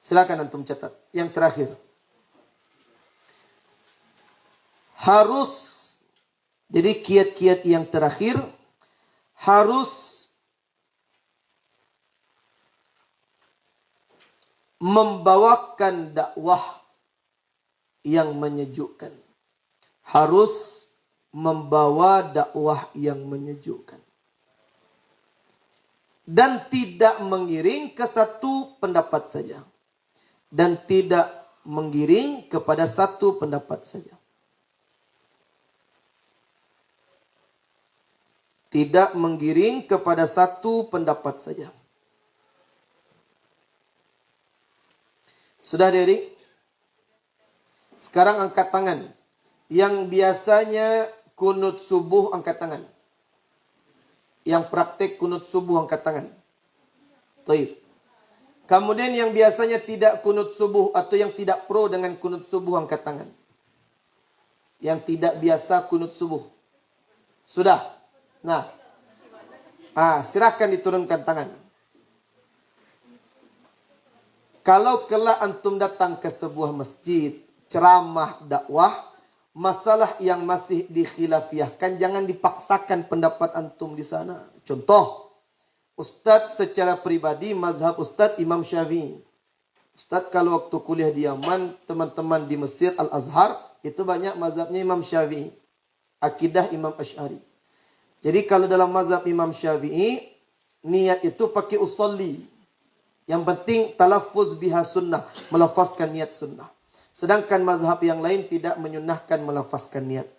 Silakan antum catat. Yang terakhir. Harus, jadi kiat-kiat yang terakhir, harus membawakan dakwah yang menyejukkan. Harus membawa dakwah yang menyejukkan. Dan tidak mengiring ke satu pendapat saja. Dan tidak mengiring kepada satu pendapat saja. Tidak mengiring kepada satu pendapat saja. Sudah Derik? Sekarang angkat tangan. Yang biasanya kunut subuh angkat tangan. Yang praktik kunut subuh angkat tangan. Baik. Kemudian yang biasanya tidak kunut subuh atau yang tidak pro dengan kunut subuh angkat tangan. Yang tidak biasa kunut subuh. Sudah? Nah. Silakan diturunkan tangan. Kalau kelak antum datang ke sebuah masjid, ceramah dakwah, masalah yang masih dikhilafiahkan, jangan dipaksakan pendapat antum di sana. Contoh, Ustadz secara pribadi, mazhab Ustadz Imam Syafi'i. Ustadz kalau waktu kuliah di Yaman, teman-teman di Mesir, Al-Azhar, itu banyak mazhabnya Imam Syafi'i. Akidah Imam Asy'ari. Jadi kalau dalam mazhab Imam Syafi'i, niat itu pakai usolli. Yang penting talaffuz biha sunnah, melafazkan niat sunnah. Sedangkan mazhab yang lain tidak menyunnahkan melafazkan niat.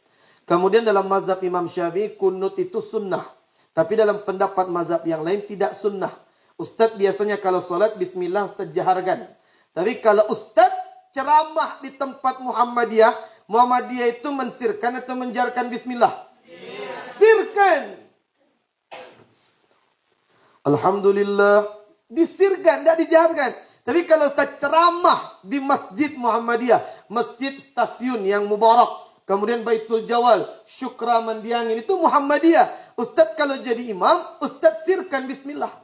Kemudian dalam mazhab Imam Syafi'i kunut itu sunnah. Tapi dalam pendapat mazhab yang lain tidak sunnah. Ustaz biasanya kalau solat bismillah Ustaz jaharkan. Tapi kalau Ustaz ceramah di tempat Muhammadiyah, Muhammadiyah itu mensirkan atau menjarkan bismillah? Sirkan. Alhamdulillah. Disirkan, tidak dijaharkan. Tapi kalau Ustaz ceramah di Masjid Muhammadiyah, masjid stasiun yang mubarak, kemudian Baitul Jawal, Syukra Mandiangin, itu Muhammadiyah. Ustaz kalau jadi imam, Ustaz sirkan bismillah.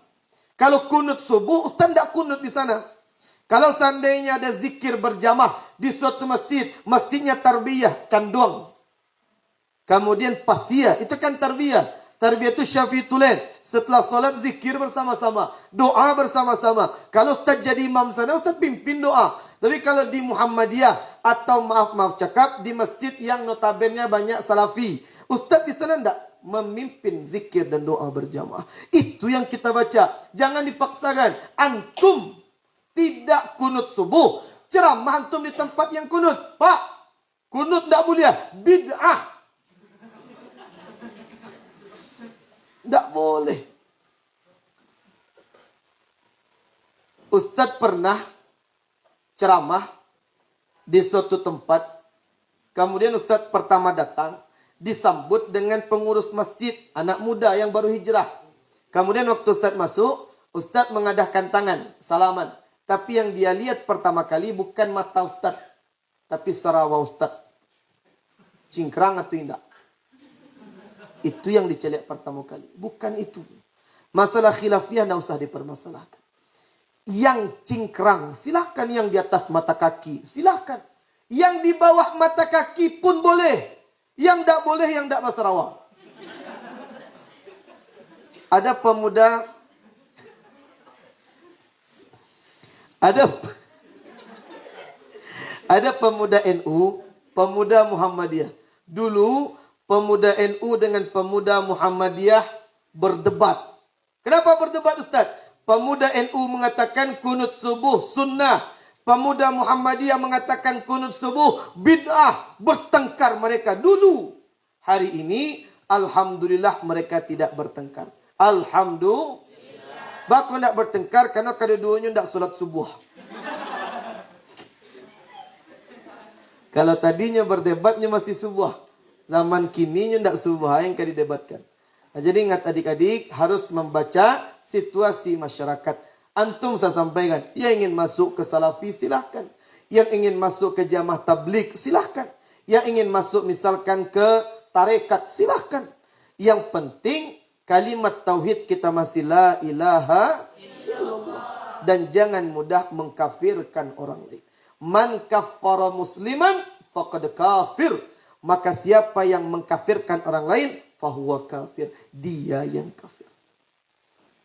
Kalau kunut subuh, Ustaz tidak kunut di sana. Kalau seandainya ada zikir berjamaah di suatu masjid, masjidnya tarbiyah, canduang. Kemudian pasia, itu kan tarbiyah. Tarbiyah itu syafi'itulain. Setelah solat zikir bersama-sama, doa bersama-sama. Kalau Ustaz jadi imam sana, Ustaz pimpin doa. Tapi kalau di Muhammadiyah atau maaf cakap di masjid yang notabene banyak salafi, Ustaz di sana enggak memimpin zikir dan doa berjamaah. Itu yang kita baca. Jangan dipaksakan. Antum tidak kunut subuh, ceramah antum di tempat yang kunut. Pak, kunut enggak boleh, bid'ah. Enggak boleh. Ustaz pernah ceramah di suatu tempat. Kemudian Ustaz pertama datang, disambut dengan pengurus masjid, anak muda yang baru hijrah. Kemudian waktu Ustaz masuk, Ustaz mengadahkan tangan, salaman. Tapi yang dia lihat pertama kali bukan mata Ustaz, tapi sarawa Ustaz. Cingkrang atau tidak? Itu yang dicelek pertama kali. Bukan itu. Masalah khilafiyah tidak usah dipermasalahkan. Yang cingkrang, silahkan. Yang di atas mata kaki, silahkan. Yang di bawah mata kaki pun boleh. Yang tidak boleh, yang tidak masarawa. Ada pemuda, ada pemuda NU, pemuda Muhammadiyah. Dulu pemuda NU dengan pemuda Muhammadiyah berdebat. Kenapa berdebat Ustaz? Pemuda NU mengatakan kunut subuh sunnah. Pemuda Muhammadiyah mengatakan kunut subuh bid'ah. Bertengkar mereka dulu. Hari ini, alhamdulillah mereka tidak bertengkar. Alhamdulillah. Bahkan tidak bertengkar karena kedua-duanya tidak solat subuh. Kalau tadinya berdebatnya masih subuh. Zaman kininya tidak subuh yang didebatkan. Nah, jadi ingat adik-adik harus membaca situasi masyarakat. Antum saya sampaikan, yang ingin masuk ke salafi silahkan. Yang ingin masuk ke jamaah tabligh silahkan. Yang ingin masuk misalkan ke tarekat silahkan. Yang penting kalimat tauhid kita masih la ilaha illallah. Dan jangan mudah mengkafirkan orang lain. Man kaffara musliman faqad kafir. Maka siapa yang mengkafirkan orang lain, fahuwa kafir. Dia yang kafir.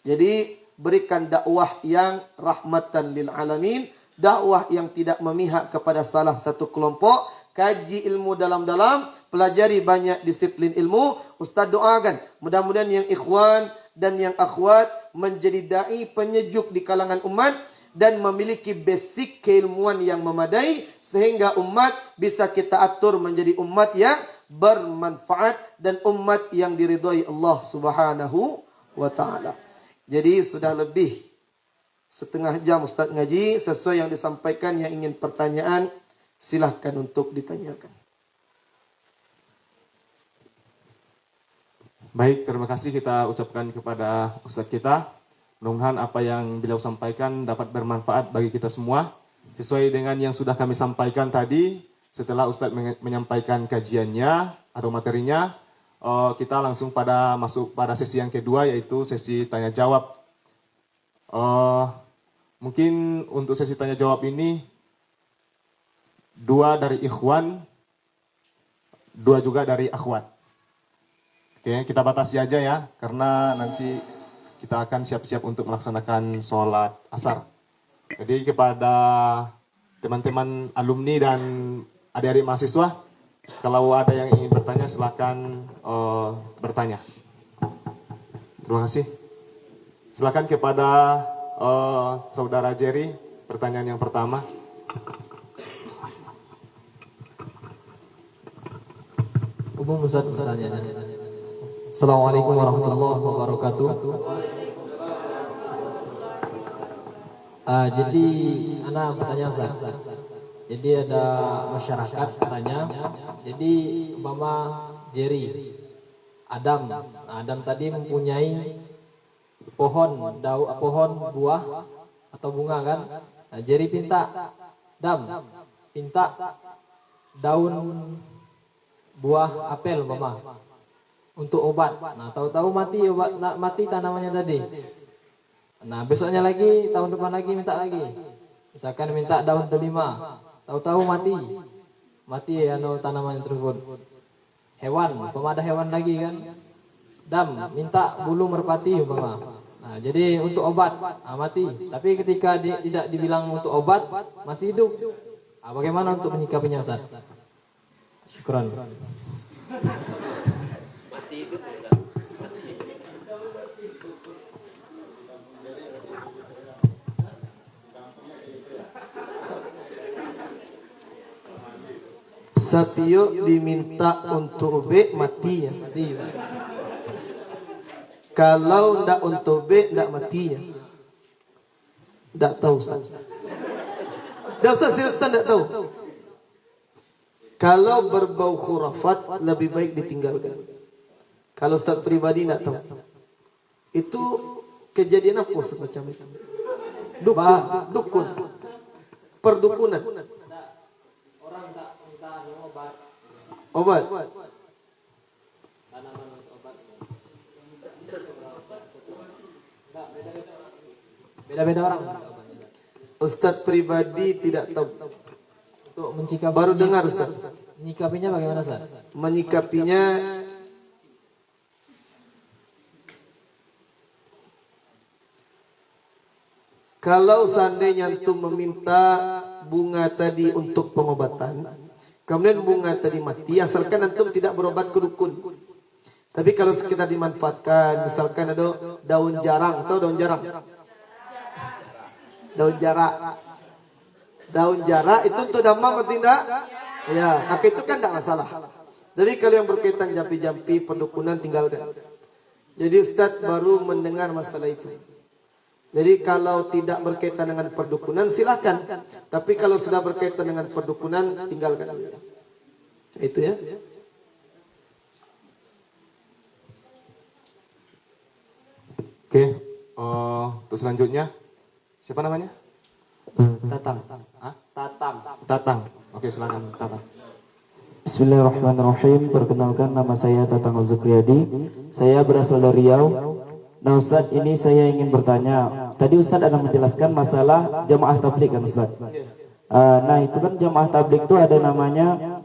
Jadi berikan dakwah yang rahmatan lil alamin, dakwah yang tidak memihak kepada salah satu kelompok, kaji ilmu dalam-dalam, pelajari banyak disiplin ilmu. Ustaz doakan mudah-mudahan yang ikhwan dan yang akhwat menjadi dai penyejuk di kalangan umat dan memiliki basic keilmuan yang memadai sehingga umat bisa kita atur menjadi umat yang bermanfaat dan umat yang diridhai Allah Subhanahu wa taala. Jadi sudah lebih setengah jam Ustaz ngaji. Sesuai yang disampaikan, yang ingin pertanyaan silahkan untuk ditanyakan. Baik, terima kasih kita ucapkan kepada Ustaz kita. Mudah-mudahan apa yang beliau sampaikan dapat bermanfaat bagi kita semua. Sesuai dengan yang sudah kami sampaikan tadi, setelah Ustaz menyampaikan kajiannya atau materinya, kita langsung masuk pada sesi yang kedua, yaitu sesi tanya jawab. Mungkin untuk sesi tanya jawab ini 2 dari ikhwan, 2 juga dari akhwat. Oke, kita batasi aja ya, karena nanti kita akan siap-siap untuk melaksanakan sholat asar. Jadi kepada teman-teman alumni dan adik-adik mahasiswa, kalau ada yang ingin bertanya, silakan bertanya. Terima kasih. Silakan kepada saudara Jerry, pertanyaan yang pertama. Umum Ustaz pertanyaannya. Assalamualaikum warahmatullahi wabarakatuh. Jadi anak bertanya Ustaz. Jadi ada masyarakat bertanya. Jadi umpama Jerry, Adam tadi mempunyai pohon buah atau bunga kan? Nah, Jerry pinta daun buah apel umpama untuk obat. Nah, tahu-tahu mati tanamannya tadi. Nah, besoknya lagi, tahun depan lagi minta lagi. Misalkan minta daun delima, tahu-tahu mati. Mati tanaman tersebut. Hewan, umpama ada hewan lagi kan. Dam, minta bulu merpati umpama. Nah, jadi untuk obat, mati. Tapi ketika tidak dibilang untuk obat, masih hidup. Bagaimana untuk menyikapinya Ustaz? Syukran. Satyo diminta untuk B, mati ya. Mati. Kalau ndak untuk B, ndak mati ya. Ndak tahu Ustaz. Ndak Ustaz, serius Ustaz ndak tahu. Kalau berbau khurafat lebih baik ditinggalkan. Kalau Ustaz pribadi ndak tahu. Itu kejadian apa semacam itu? Dukun. Perdukunan. Orang tak minta obat. Obat. Tanaman untuk obat. Beda-beda orang. Ustaz pribadi tidak tahu. Untuk menyikapi. Baru dengar Ustaz. Menyikapinya bagaimana Ustaz? Menyikapinya kalau seandainya antum meminta bunga tadi untuk pengobatan, kemudian bunga tadi mati, asalkan antum tidak berobat ke dukun. Tapi kalau sekedar dimanfaatkan, misalkan ada daun jarang, tahu daun jarang? Daun jarak. Daun jarak itu untuk damam atau tidak? Ya, maka itu kan tidak masalah. Jadi kalau yang berkaitan jampi-jampi perdukunan tinggalkan. Jadi Ustaz baru mendengar masalah itu. Jadi kalau tidak berkaitan dengan perdukunan silakan. Tapi kalau sudah berkaitan dengan perdukunan tinggalkan. Itu ya. Oke, untuk selanjutnya siapa namanya? Datang. Hah? Tatang. Oke, silakan Tatang. Bismillahirrahmanirrahim. Perkenalkan, nama saya Tatang Zukriyadi. Saya berasal dari Riau. Nah Ustaz, ini saya ingin bertanya. Tadi Ustaz ada menjelaskan masalah jamaah tabligh kan Ustaz. Nah itu kan jamaah tabligh itu ada namanya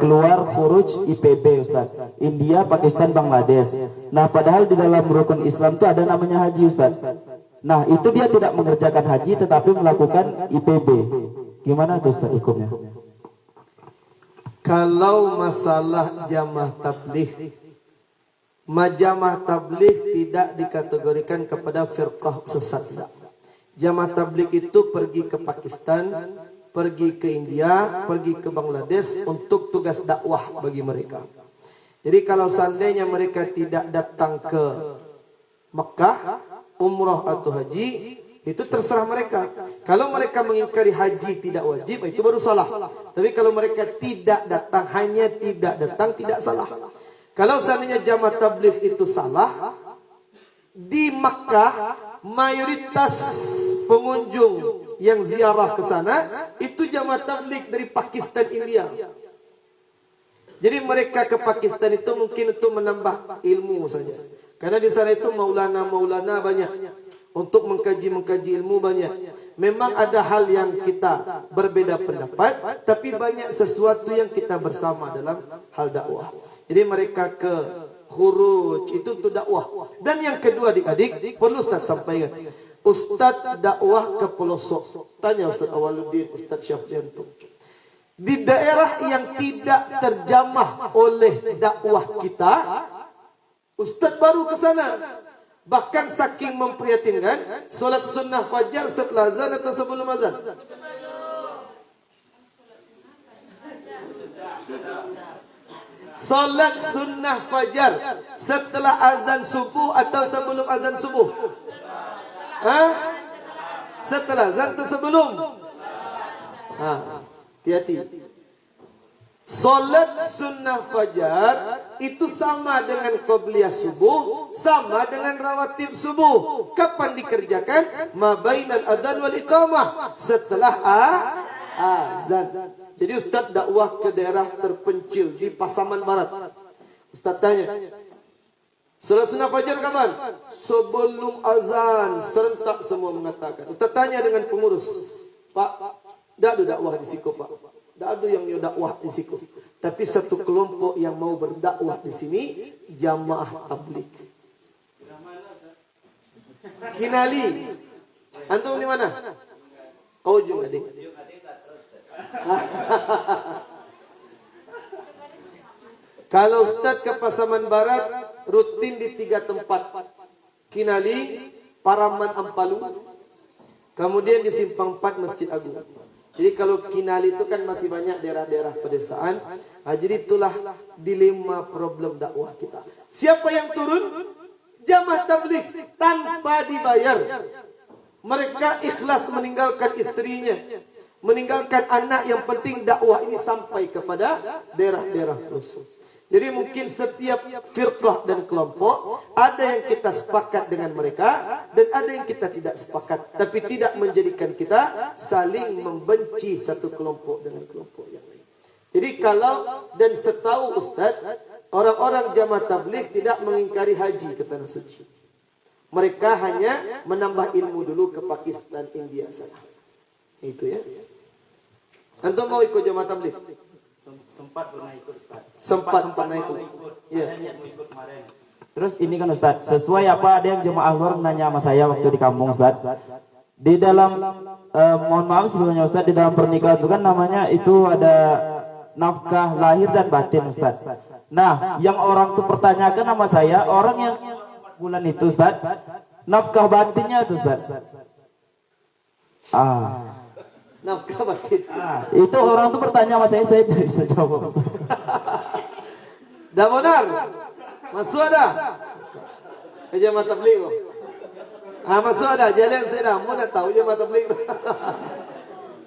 keluar furuj IPB Ustaz. India, Pakistan, Bangladesh. Nah padahal di dalam rukun Islam itu ada namanya haji Ustaz. Nah itu dia tidak mengerjakan haji tetapi melakukan IPB. Gimana tuh Ustaz hukumnya? Kalau masalah jamaah tabligh, jamaah tabligh tidak dikategorikan kepada firqah sesat. Jamaah tabligh itu pergi ke Pakistan, pergi ke India, pergi ke Bangladesh untuk tugas dakwah bagi mereka. Jadi kalau seandainya mereka tidak datang ke Mekah, umrah atau haji, itu terserah mereka. Kalau mereka mengingkari haji tidak wajib, itu baru salah. Tapi kalau mereka tidak datang, hanya tidak datang, tidak salah. Kalau seandainya jamaah tabligh itu salah, di Makkah mayoritas pengunjung yang ziarah ke sana itu jamaah tabligh dari Pakistan, India. Jadi mereka ke Pakistan itu mungkin untuk menambah ilmu saja. Karena di sana itu maulana banyak. Untuk mengkaji ilmu banyak. Memang ada hal yang kita berbeda pendapat, tapi banyak sesuatu yang kita bersama dalam hal dakwah. Jadi mereka ke khuruj itu untuk dakwah. Dan yang kedua adik-adik, perlu Ustaz sampaikan. Ustaz dakwah ke pelosok. Tanya Ustaz Awaluddin, Ustaz Syafrianto. Di daerah yang tidak terjamah oleh dakwah kita, Ustaz baru ke sana. Bahkan saking memprihatinkan, solat sunnah fajar setelah azan atau sebelum azan? Solat sunnah fajar setelah azan subuh atau sebelum azan subuh? Setelah azan atau sebelum? Hati-hati. Solat sunnah fajar itu sama dengan qabliyah subuh, sama dengan rawatib subuh. Kapan dikerjakan? Ma bainal adzan wal iqamah, setelah azan. Jadi Ustaz dakwah ke daerah terpencil di Pasaman Barat. Ustaz tanya, Salat sunnah fajar kapan? Sebelum azan, serentak semua mengatakan. Ustaz tanya dengan pengurus, Pak, tak ada dakwah di situ Pak. Tak ada yang dakwah di situ. Tapi satu kelompok yang mau berdakwah di sini, jamaah tabligh. Kinali. Antum di mana? Oh, Jumading. Kalau Ustaz ke Pasaman Barat, rutin di 3 tempat. Kinali, Paraman Ampalu, kemudian di Simpang 4 Masjid Agung. Jadi kalau Kinali itu kan masih banyak daerah-daerah pedesaan. Jadi itulah dilema problem dakwah kita. Siapa yang turun? Jamaah tabligh tanpa dibayar. Mereka ikhlas meninggalkan istrinya, meninggalkan anak, yang penting dakwah ini sampai kepada daerah-daerah pelosok. Jadi mungkin setiap firqah dan kelompok ada yang kita sepakat dengan mereka dan ada yang kita tidak sepakat, tapi tidak menjadikan kita saling membenci satu kelompok dengan kelompok yang lain. Jadi kalau dan setahu Ustaz, orang-orang jamaah tabligh tidak mengingkari haji ke tanah suci. Mereka hanya menambah ilmu dulu ke Pakistan, India sana. Itu ya. Antum mau ikut jamaah tabligh? Sempat pernah ikut Ustaz. Sempat pernah ikut. Iya. Terus ini kan Ustaz, sesuai apa ada yang jemaah luar menanya sama saya waktu di kampung Ustaz. Di dalam mohon maaf sebelumnya Ustaz, di dalam pernikahan itu kan namanya itu ada nafkah lahir dan batin Ustaz. Nah, yang orang tuh pertanyakan sama saya, orang yang 4 bulan itu Ustaz, nafkah batinnya itu Ustaz. Nafkah batin. Itu orang tuh bertanya sama saya tidak bisa jawab Ustaz. Dah benar. Masuk ada. Jamaah tabligh. Masuk ada. Jalan saya dah. Mau nak tahu jamaah tabligh.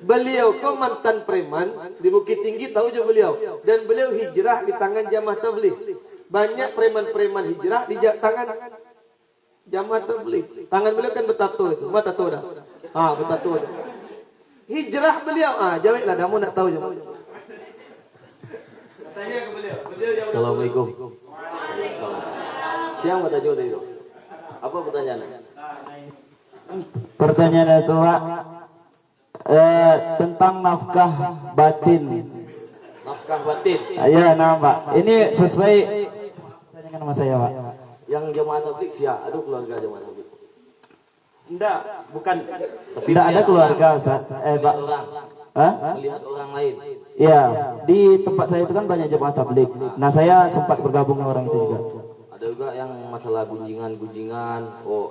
Beliau kok mantan preman di Bukit Tinggi, tahu je beliau. Dan beliau hijrah di tangan jamaah tabligh. Banyak preman-preman hijrah di tangan jamaah tabligh. Tangan beliau kan bertato itu. Buat tato dah. Bertato dah. Hijrah beliau. Jawablah dah, mau nak tahu je. Tanya ke beliau. Assalamualaikum. Siang kata jodoh itu. Apa pertanyaannya? Pertanyaan itu Pak, tentang nafkah batin. Nafkah batin. Iya, nah Pak. Ini sesuai pertanyaan sama saya Pak. Yang jamaah tabligh siapa? Aduh, keluarga jamaah tabligh. Enggak, bukan. Tapi Tidak ada keluarga Ustaz. Pak. Orang. Hah? Melihat orang lain. Iya, di tempat saya itu kan banyak jemaah tabligh. Nah, saya sempat bergabung dengan orang itu juga. Ada juga yang masalah gunjingan,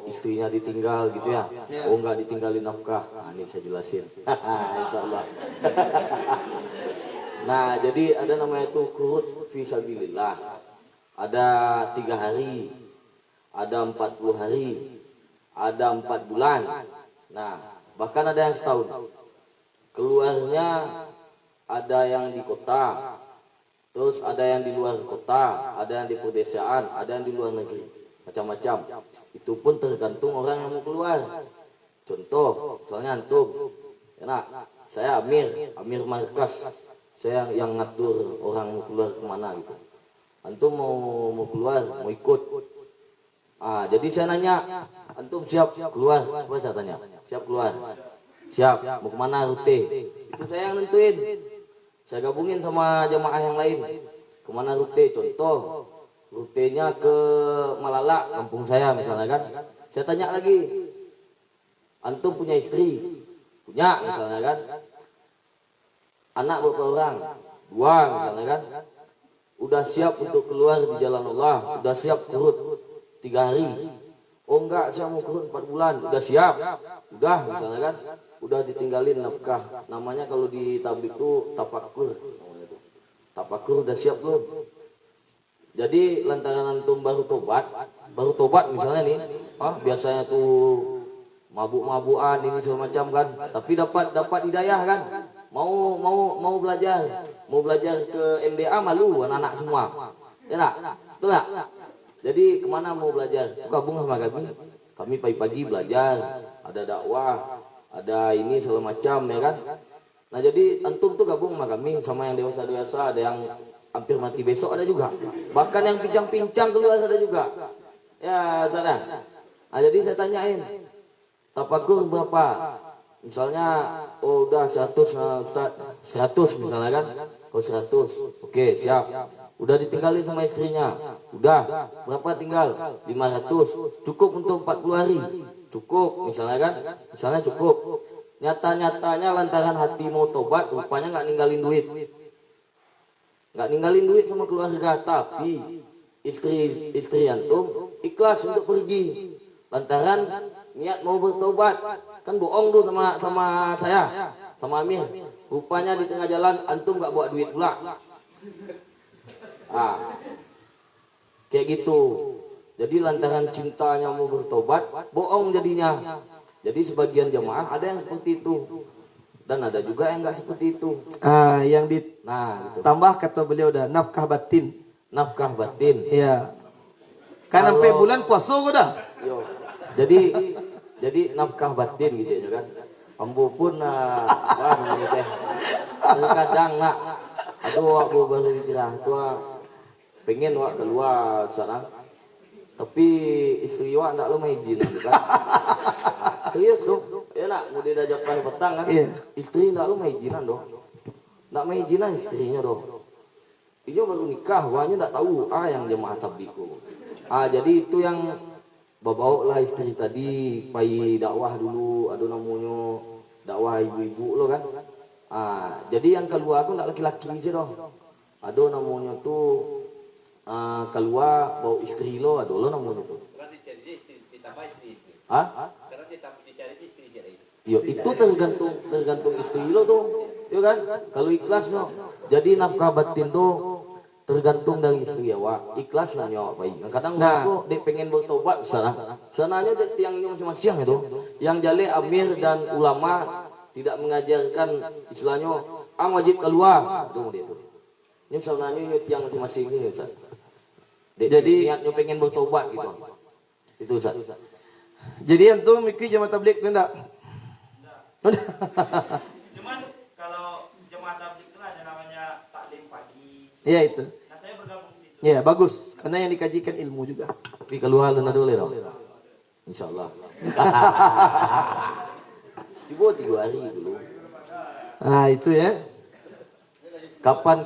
istrinya ditinggal gitu ya. Enggak ditinggalin nafkah. Ini saya jelasin. Insyaallah. Nah, jadi ada namanya itu qurud fi sabilillah. Ada 3 hari, ada 40 hari, ada 4 bulan. Nah, bahkan ada yang setahun. Keluarnya ada yang di kota, terus ada yang di luar kota, ada yang di pedesaan, ada yang di luar negeri, macam-macam. Itu pun tergantung orang yang mau keluar. Contoh, misalnya antum, saya Amir markas, saya yang ngatur orang mau keluar kemana gitu. Antum mau keluar, mau ikut. Jadi saya nanya, antum siap keluar? Apa saya tanya? Siap keluar? Siap. Mau kemana rute? Itu saya yang nentuin. Saya gabungin sama jamaah yang lain. Kemana rute? Contoh, rutenya ke Malala, kampung saya misalnya kan. Saya tanya lagi, antum punya istri? Punya misalnya kan. Anak berapa orang? 2 misalnya kan. Udah siap untuk keluar di jalan Allah? Udah siap kurut 3 hari? Oh enggak, saya mau kurut 4 bulan. Udah siap? Udah misalnya kan. Udah ditinggalin nafkah. Namanya kalau di tabligh itu tafakur. Tafakur udah siap belum? Jadi lantaran antum baru tobat misalnya nih, biasanya tuh mabuk-mabukan ini segala macam kan, tapi dapat hidayah kan, mau belajar ke MBA malu anak-anak semua, ya nak, betul nggak? Jadi kemana mau belajar? Gabung sama kami pagi-pagi belajar, ada dakwah, ada ini segala macam ya kan. Nah jadi antum tuh gabung sama kami, sama yang dewasa-dewasa, ada yang hampir mati besok ada juga, bahkan yang pincang-pincang keluar ada juga. Ya, sana. Nah, jadi saya tanyain, tafakur berapa? Misalnya, oh udah 100, nah, Ustaz, 100 misalnya kan? Oh 100, oke siap. Udah ditinggalin sama istrinya, udah. Berapa tinggal? 500, cukup untuk 40 hari. Cukup, misalnya kan? Misalnya cukup. Nyata-nyatanya lantaran hati mau tobat, rupanya nggak ninggalin duit. Nggak ninggalin duit sama keluarga, tapi istri antum ikhlas untuk pergi. Lantaran niat mau bertobat, kan bohong tuh sama saya, sama Amir. Rupanya di tengah jalan antum nggak bawa duit pula. Kayak gitu. Jadi lantaran cintanya mau bertobat, bohong jadinya. Jadi sebagian jamaah ada yang seperti itu, dan ada juga yang nggak seperti itu. Yang Gitu. ditambah kata beliau udah nafkah batin. Nafkah batin. Iya. Kan sampai bulan puasa udah. Yo. Jadi nafkah batin gitu ya kan. Ambo pun namanya teh. Terkadang aduh aku baru hijrah tua pengen wak keluar sana. Tapi istri wak ndak lo izin kan. Serius dong. Ya nak mau diajak pai petang kan. Iya. Istri ndak lo izinan dong. Ndak izinan istrinya dong. Ini baru nikah, wanya ndak tahu yang jemaah tabliku. Jadi itu yang bawa lah istri tadi pai dakwah dulu, aduh namanya dakwah ibu-ibu lo kan. Jadi yang keluar aku ndak laki-laki aja dong. Aduh namanya tuh keluar bawa istri lo, aduh lo namanya tuh. Berarti cari istri ditambah istri. Karena dicari istri jadi. Yo itu tergantung istri lo tuh, ya kan? Kalau ikhlas no. Jadi nafkah batin tuh tergantung dari istri awak. Ikhlas lah nyawa baik. Kadang aku dek pengen bertobat sananya tiangnya masing-masing itu. Yang jale Amir dan ulama tidak mengajarkan istilahnya wajib keluar. Aduh dia tuh. Ini sananya tiang masing-masing ini Ustaz. Jadi niatnya pengen bertobat gitu. Itu Ustaz. Jadi antum mikir jamaah tabligh enggak? Cuman kalau jemaah tabligh itu ada namanya taklim pagi. Iya itu. Nah saya bergabung di situ. Ya bagus, karena yang dikajikan ilmu juga. Tapi keluar lu dulu dong. Insyaallah. Coba 3 hari dulu. Itu ya. Kapan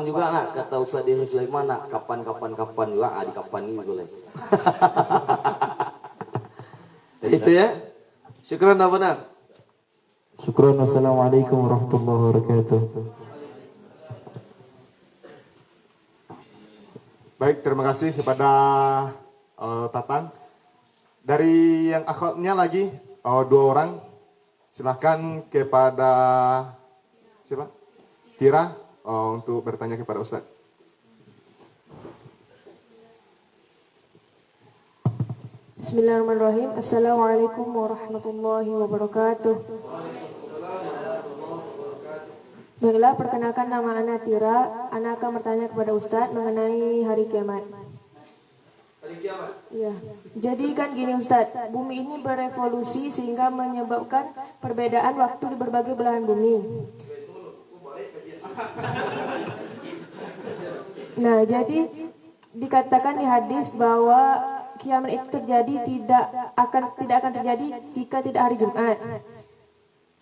juga nak kata Ustaz Diri Sulaiman nak kapan juga di kapan ini boleh. Itu ya. Syukran abana. Syukran. Wassalamualaikum warahmatullahi wabarakatuh. Baik, terima kasih kepada Tatang. Dari yang akhwatnya lagi 2 orang. Silahkan kepada siapa? Tira untuk bertanya kepada Ustaz. Bismillahirrahmanirrahim. Assalamualaikum warahmatullahi wabarakatuh. Baiklah, perkenalkan nama Ana Tira. Ana akan bertanya kepada Ustadz mengenai hari kiamat. Hari kiamat. Ya. Jadi kan gini Ustadz, bumi ini berevolusi sehingga menyebabkan perbedaan waktu di berbagai belahan bumi. Nah, jadi dikatakan di hadis bahwa kiamat itu terjadi tidak akan terjadi jika tidak hari Jumat.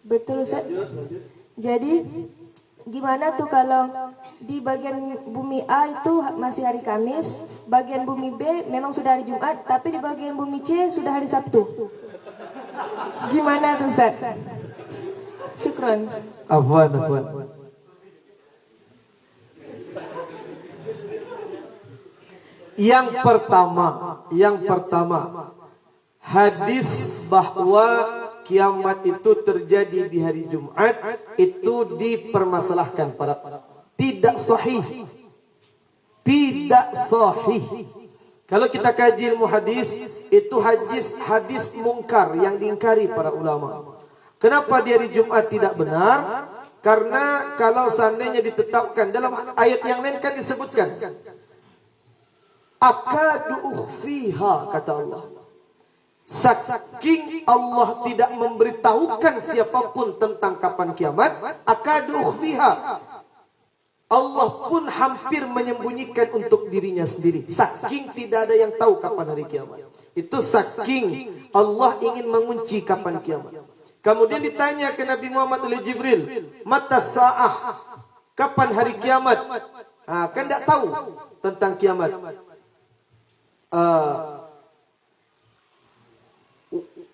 Betul Ustaz? Jadi gimana tuh kalau di bagian bumi A itu masih hari Kamis, bagian bumi B memang sudah hari Jumat, tapi di bagian bumi C sudah hari Sabtu. Gimana tuh Ustaz? Syukron. Afwan. Yang pertama, hadis bahwa kiamat itu terjadi di hari Jumat itu dipermasalahkan tidak sahih. Kalau kita kaji ilmu hadis, itu hadis mungkar yang diingkari para ulama. Kenapa di hari Jumat tidak benar? Karena kalau seandainya ditetapkan dalam ayat yang lain kan disebutkan akadu ukhfiha, kata Allah. Saking Allah tidak memberitahukan siapapun tentang kapan kiamat, akadu ukhfiha. Allah pun hampir menyembunyikan untuk dirinya sendiri. Saking tidak ada yang tahu kapan hari kiamat. Itu saking Allah ingin mengunci kapan kiamat. Kemudian ditanya ke Nabi Muhammad oleh Jibril, mata sa'ah, kapan hari kiamat? Kan tidak tahu tentang kiamat.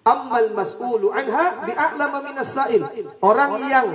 Ammal mas'ulu anha bi'a'lama minas sa'il. Orang yang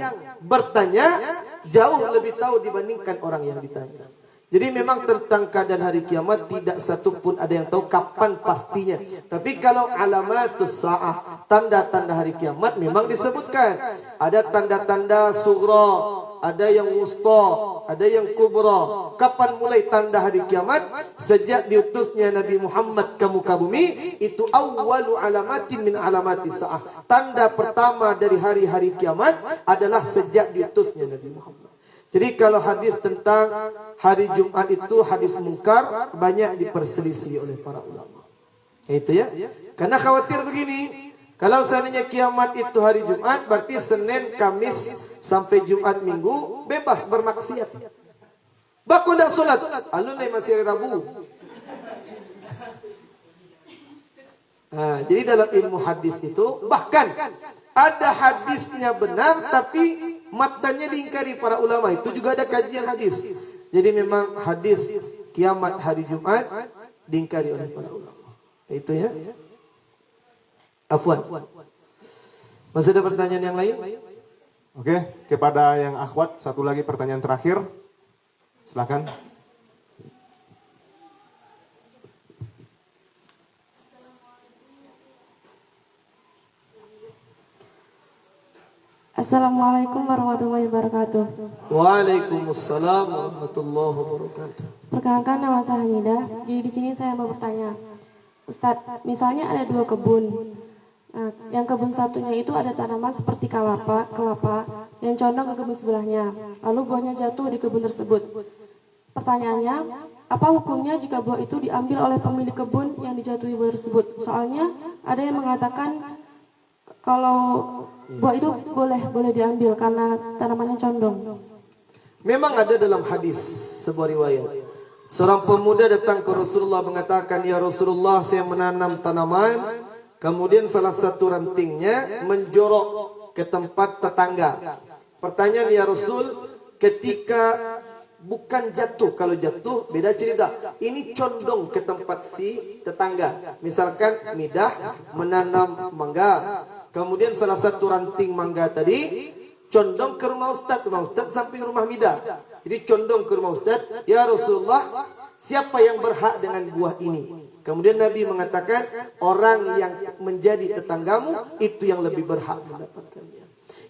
bertanya jauh lebih tahu dibandingkan orang yang ditanya. Jadi memang tentang keadaan hari kiamat tidak satu pun ada yang tahu kapan pastinya. Tapi kalau alamatus sa'ah, tanda-tanda hari kiamat memang disebutkan. Ada tanda-tanda sughra, ada yang wusta, ada yang kubra. Kapan mulai tanda hari kiamat? Sejak diutusnya Nabi Muhammad ke muka bumi, itu awwalu alamatin min alamati sa'ah. Tanda pertama dari hari-hari kiamat adalah sejak diutusnya Nabi Muhammad. Jadi kalau hadis tentang hari Jumat itu hadis mungkar, banyak diperselisih oleh para ulama. Itu ya. Karena khawatir begini, kalau seandainya kiamat itu hari Jumat, berarti Senin, Kamis sampai Jumat Minggu bebas bermaksiat. Bakun tidak solat, alun masih hari Rabu. Jadi dalam ilmu hadis itu bahkan ada hadisnya benar tapi matanya diingkari para ulama. Itu juga ada kajian hadis. Jadi memang hadis kiamat hari Jumat diingkari oleh para ulama. Itu ya. Afwan. Masih ada pertanyaan yang lain? Oke, kepada yang akhwat satu lagi pertanyaan terakhir. Silakan. Assalamualaikum warahmatullahi wabarakatuh. Waalaikumsalam warahmatullahi wabarakatuh. Perkenalkan, nama saya Hamidah. Jadi di sini saya mau bertanya, Ustadz, misalnya ada dua kebun. Nah, yang kebun satunya itu ada tanaman seperti kelapa yang condong ke kebun sebelahnya. Lalu buahnya jatuh di kebun tersebut. Pertanyaannya, apa hukumnya jika buah itu diambil oleh pemilik kebun yang dijatuhi buah tersebut? Soalnya ada yang mengatakan kalau buah itu boleh diambil karena tanamannya condong. Memang ada dalam hadis sebuah riwayat. Seorang pemuda datang ke Rasulullah mengatakan, "Ya Rasulullah, saya menanam tanaman, kemudian salah satu rantingnya menjorok ke tempat tetangga." Pertanyaan, "Ya Rasul, ketika bukan jatuh, kalau jatuh beda cerita. Ini condong ke tempat si tetangga. Misalkan Midah menanam mangga, kemudian salah satu ranting mangga tadi condong ke rumah Ustadz samping rumah Midah. Jadi condong ke rumah Ustadz, ya Rasulullah, siapa yang berhak dengan buah ini? Kemudian Nabi mengatakan, orang yang menjadi tetanggamu itu yang lebih berhak mendapatkannya.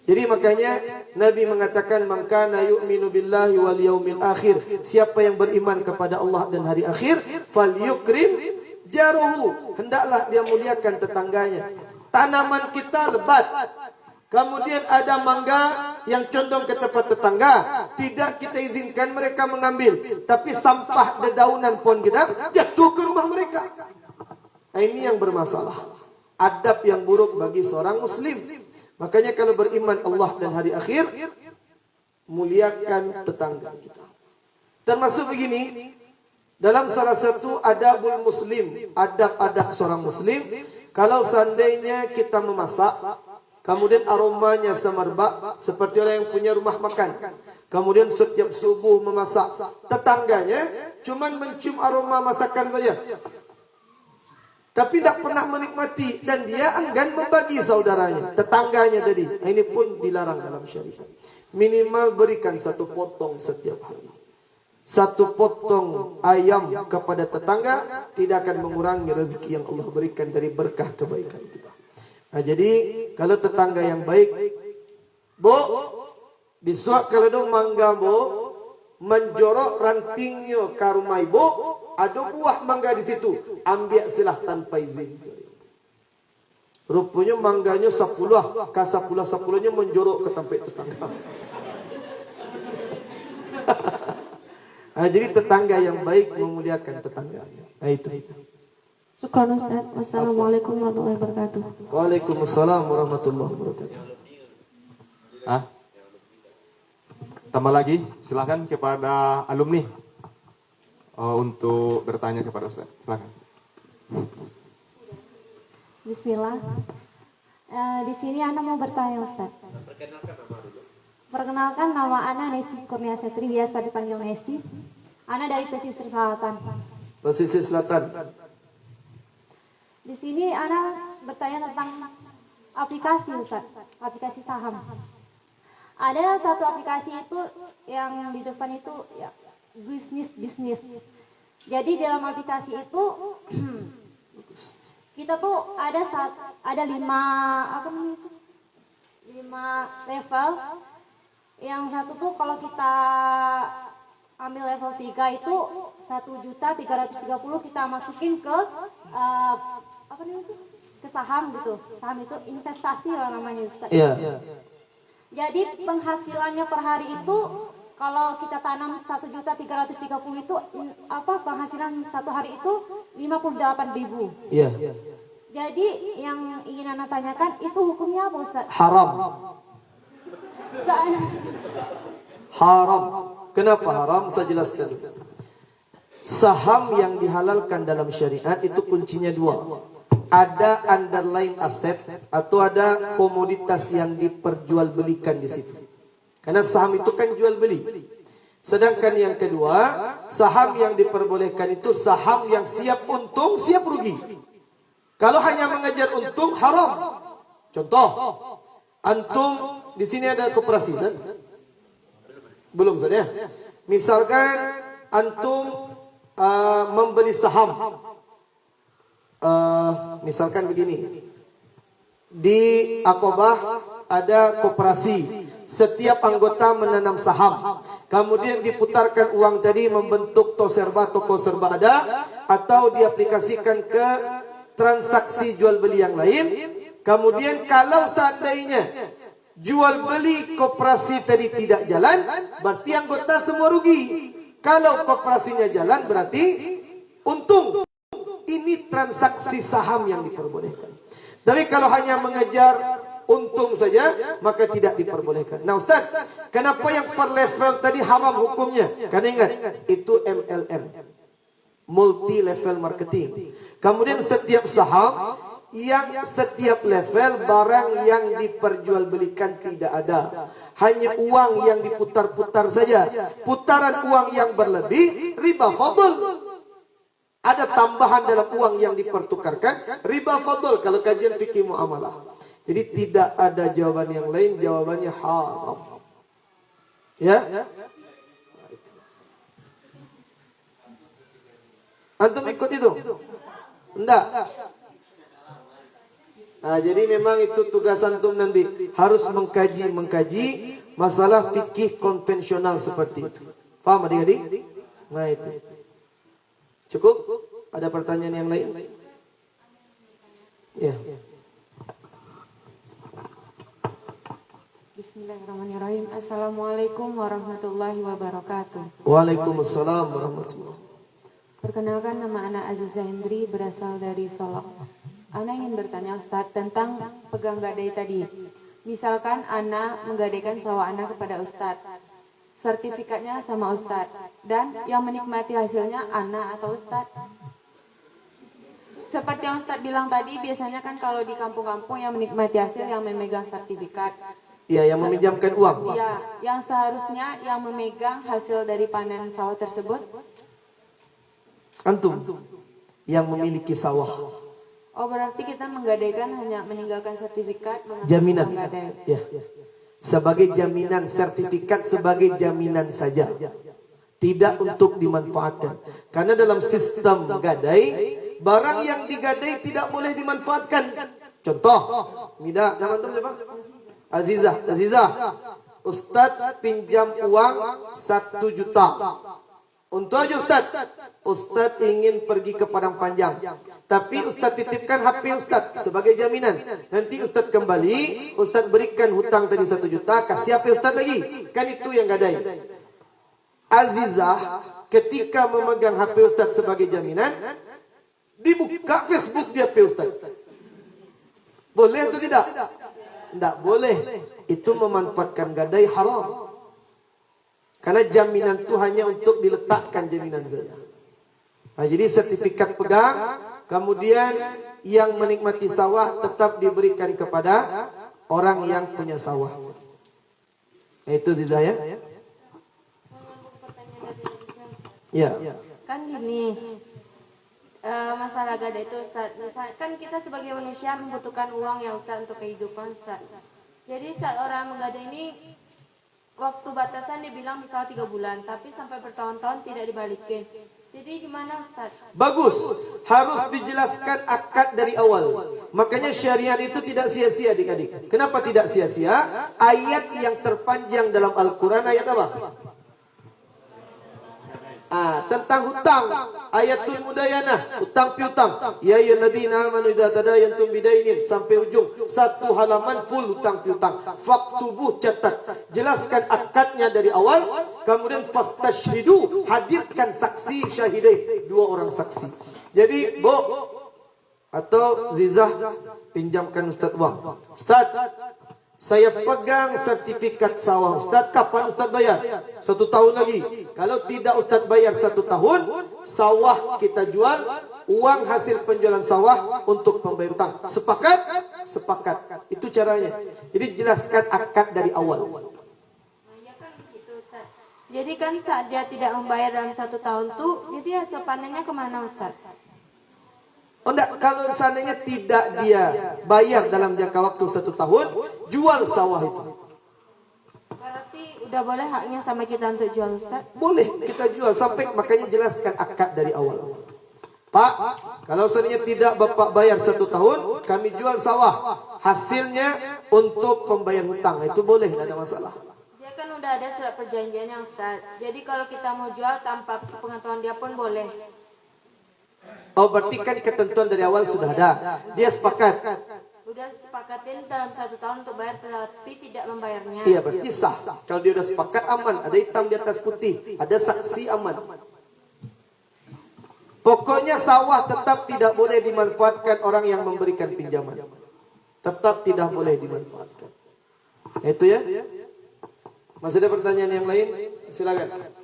Jadi makanya Nabi mengatakan, man kana yu'minu billahi wal yaumil akhir, siapa yang beriman kepada Allah dan hari akhir, falyukrim jaruhu, hendaklah dia muliakan tetangganya. Tanaman kita lebat, kemudian ada mangga yang condong ke tempat tetangga, tidak kita izinkan mereka mengambil, tapi sampah dedaunan pohon kita jatuh ke rumah mereka. Nah, ini yang bermasalah, adab yang buruk bagi seorang muslim. Makanya kalau beriman Allah dan hari akhir, muliakan tetangga kita. Termasuk begini, dalam salah satu adabul muslim, adab-adab seorang muslim, kalau seandainya kita memasak, kemudian aromanya semerbak seperti orang yang punya rumah makan, kemudian setiap subuh memasak, tetangganya cuman mencium aroma masakan saja, tapi tidak pernah menikmati, dan dia enggan membagi saudaranya, tetangganya tadi. Nah, ini pun dilarang dalam syariat. Minimal berikan satu potong setiap hari. Satu potong ayam kepada tetangga tidak akan mengurangi rezeki yang Allah berikan dari berkah kebaikan kita. Nah, jadi kalau tetangga yang baik, Bu, bisuak kalau dong mangga, Bu, menjorok rantingnya ke rumah Ibu, ada buah mangga di situ, ambil silah tanpa izin. Rupanya mangganya 10, ka 10-10-nya menjorok ke tempat tetangga. Nah, jadi tetangga yang baik memuliakan tetangganya. Nah, itu. Syukran Ustaz. Wassalamualaikum warahmatullahi wabarakatuh. Waalaikumsalam warahmatullahi wabarakatuh. Tambah lagi, silakan kepada alumni untuk bertanya kepada Ustaz. Silakan. Bismillah. Di sini Ana mau bertanya Ustaz. Perkenalkan nama Ana Nesi Kurnia Setri, biasa dipanggil Nesi. Ana dari pesisir selatan. Pesisir selatan. Di sini Ana bertanya tentang aplikasi Ustaz, aplikasi saham. Ada satu aplikasi itu yang di depan itu ya bisnis. Jadi dalam aplikasi itu kita tuh ada 5 level. Yang satu tuh kalau kita ambil level 3 itu 1.330 kita masukin ke ke saham gitu. Saham itu investasi lah namanya Ustaz. Iya. Jadi penghasilannya per hari itu kalau kita tanam 1.330 itu penghasilan satu hari itu 58.000. Iya. Jadi yang ingin Ana tanyakan itu hukumnya apa Ustaz? Haram. Haram. Kenapa haram? Saya jelaskan. Saham yang dihalalkan dalam syariat itu kuncinya 2. Ada underlying aset atau ada komoditas yang diperjualbelikan di situ. Karena saham itu kan jual beli. Sedangkan yang kedua, saham yang diperbolehkan itu saham yang siap untung, siap rugi. Kalau hanya mengejar untung, haram. Contoh, antum di sini ada koperasi, Zat? Belum saja. Misalkan antum membeli saham. Misalkan begini, di Aqabah ada koperasi, setiap anggota menanam saham, kemudian diputarkan uang tadi membentuk toko serba ada, atau diaplikasikan ke transaksi jual beli yang lain. Kemudian kalau seandainya jual beli koperasi tadi tidak jalan, berarti anggota semua rugi. Kalau koperasinya jalan berarti untung. Ini transaksi saham yang diperbolehkan. Tapi kalau hanya mengejar untung saja, maka tidak diperbolehkan. Nah Ustaz, kenapa yang per level tadi haram hukumnya? Karena ingat, itu MLM, multi level marketing. Kemudian setiap saham, yang setiap level barang yang diperjualbelikan tidak ada. Hanya uang yang diputar-putar saja. Putaran uang yang berlebih, riba fadl. Ada tambahan dalam uang yang dipertukarkan, riba fadl kalau kajian fikih muamalah. Jadi tidak ada jawaban yang lain, jawabannya haram. Ya? Antum ikut itu? Enggak. Nah, jadi memang itu tugas antum nanti, harus mengkaji masalah fikih konvensional seperti itu. Paham adik-adik? Nah itu. Cukup? Ada pertanyaan yang lain? Ya. Bismillahirrahmanirrahim. Assalamualaikum warahmatullahi wabarakatuh. Waalaikumsalam warahmatullahi wabarakatuh. Perkenalkan, nama Ana Aziza Hendri, berasal dari Solo. Ana ingin bertanya Ustadz tentang pegang gadai tadi. Misalkan Ana menggadaikan sawah Ana kepada Ustadz, sertifikatnya sama Ustadz, dan yang menikmati hasilnya Ana atau Ustadz. Seperti yang Ustadz bilang tadi, biasanya kan kalau di kampung-kampung yang menikmati hasil yang memegang sertifikat. Iya, yang meminjamkan uang. Iya, yang seharusnya yang memegang hasil dari panen sawah tersebut. Antum yang memiliki sawah. Oh, berarti kita menggadaikan hanya meninggalkan sertifikat. Jaminan. Ya. Sebagai jaminan, sertifikat sebagai jaminan saja. Tidak untuk dimanfaatkan. Karena dalam sistem gadai, barang yang digadai tidak boleh dimanfaatkan. Contoh, Mida, nama antum siapa? Azizah. Ustadz pinjam uang 1 juta. Untuk aja Ustadz ingin pergi ke Padang Panjang. Tapi Ustadz titipkan HP Ustadz sebagai jaminan. Nanti Ustadz kembali, Ustadz berikan hutang tadi 1 juta, kasih HP Ustadz lagi. Kan itu yang gadai. Azizah ketika memegang HP Ustadz sebagai jaminan, dibuka Facebook di HP Ustadz. Boleh atau tidak? Tidak boleh. Itu memanfaatkan gadai haram. Karena jaminan itu hanya untuk diletakkan jaminan saja. Nah, jadi sertifikat pegang, kemudian yang menikmati sawah tetap diberikan kepada orang yang punya sawah. Nah, itu Ziza ya. Ya. Kan gini, masalah gada itu Ustaz, kan kita sebagai manusia membutuhkan uang ya Ustaz untuk kehidupan Ustaz. Jadi saat orang menggada ini, waktu batasan dibilang misal 3 bulan, tapi sampai bertahun-tahun tidak dibalikin. Jadi gimana Ustaz? Bagus, harus dijelaskan akad dari awal. Makanya syariat itu tidak sia-sia adik-adik. Kenapa tidak sia-sia? Ayat yang terpanjang dalam Al-Quran ayat apa? Tentang hutang, ayatul mudayanah, hutang piutang. Ya ayyuhalladzina amanu idza tadayantum bidainin, sampai ujung satu halaman full hutang piutang. Faktubuh, catat. Jelaskan akadnya dari awal, kemudian fastashhidu, hadirkan saksi syahidai, 2 orang saksi. Jadi, Bu atau Zizah, pinjamkan Ustaz uang. Ustaz, saya pegang sertifikat sawah Ustaz, kapan Ustaz bayar? 1 tahun lagi. Kalau tidak Ustaz bayar 1 tahun, sawah kita jual, uang hasil penjualan sawah untuk pembayar hutang. Sepakat? Sepakat. Itu caranya. Jadi jelaskan akad dari awal. Jadi kan saat dia tidak membayar dalam 1 tahun tuh, jadi hasil panennya kemana Ustaz? Oh enggak, kalau seandainya tidak dia bayar dalam jangka waktu 1 tahun, jual sawah itu. Berarti udah boleh haknya sama kita untuk jual Ustaz? Boleh kita jual, sampai makanya jelaskan akad dari awal. Pak, kalau seandainya tidak Bapak bayar 1 tahun, kami jual sawah. Hasilnya untuk pembayar hutang, itu boleh, tidak ada masalah. Dia kan udah ada surat perjanjiannya Ustaz. Jadi kalau kita mau jual tanpa pengetahuan dia pun boleh. Oh, berarti kan ketentuan dari awal sudah ada. Dia sepakat. Udah sepakatin dalam 1 tahun untuk bayar, tapi tidak membayarnya. Iya, berarti sah. Kalau dia udah sepakat, aman. Ada hitam di atas putih. Ada saksi, aman. Pokoknya sawah tetap tidak boleh dimanfaatkan orang yang memberikan pinjaman. Tetap tidak boleh dimanfaatkan. Itu ya. Masih ada pertanyaan yang lain? Silakan.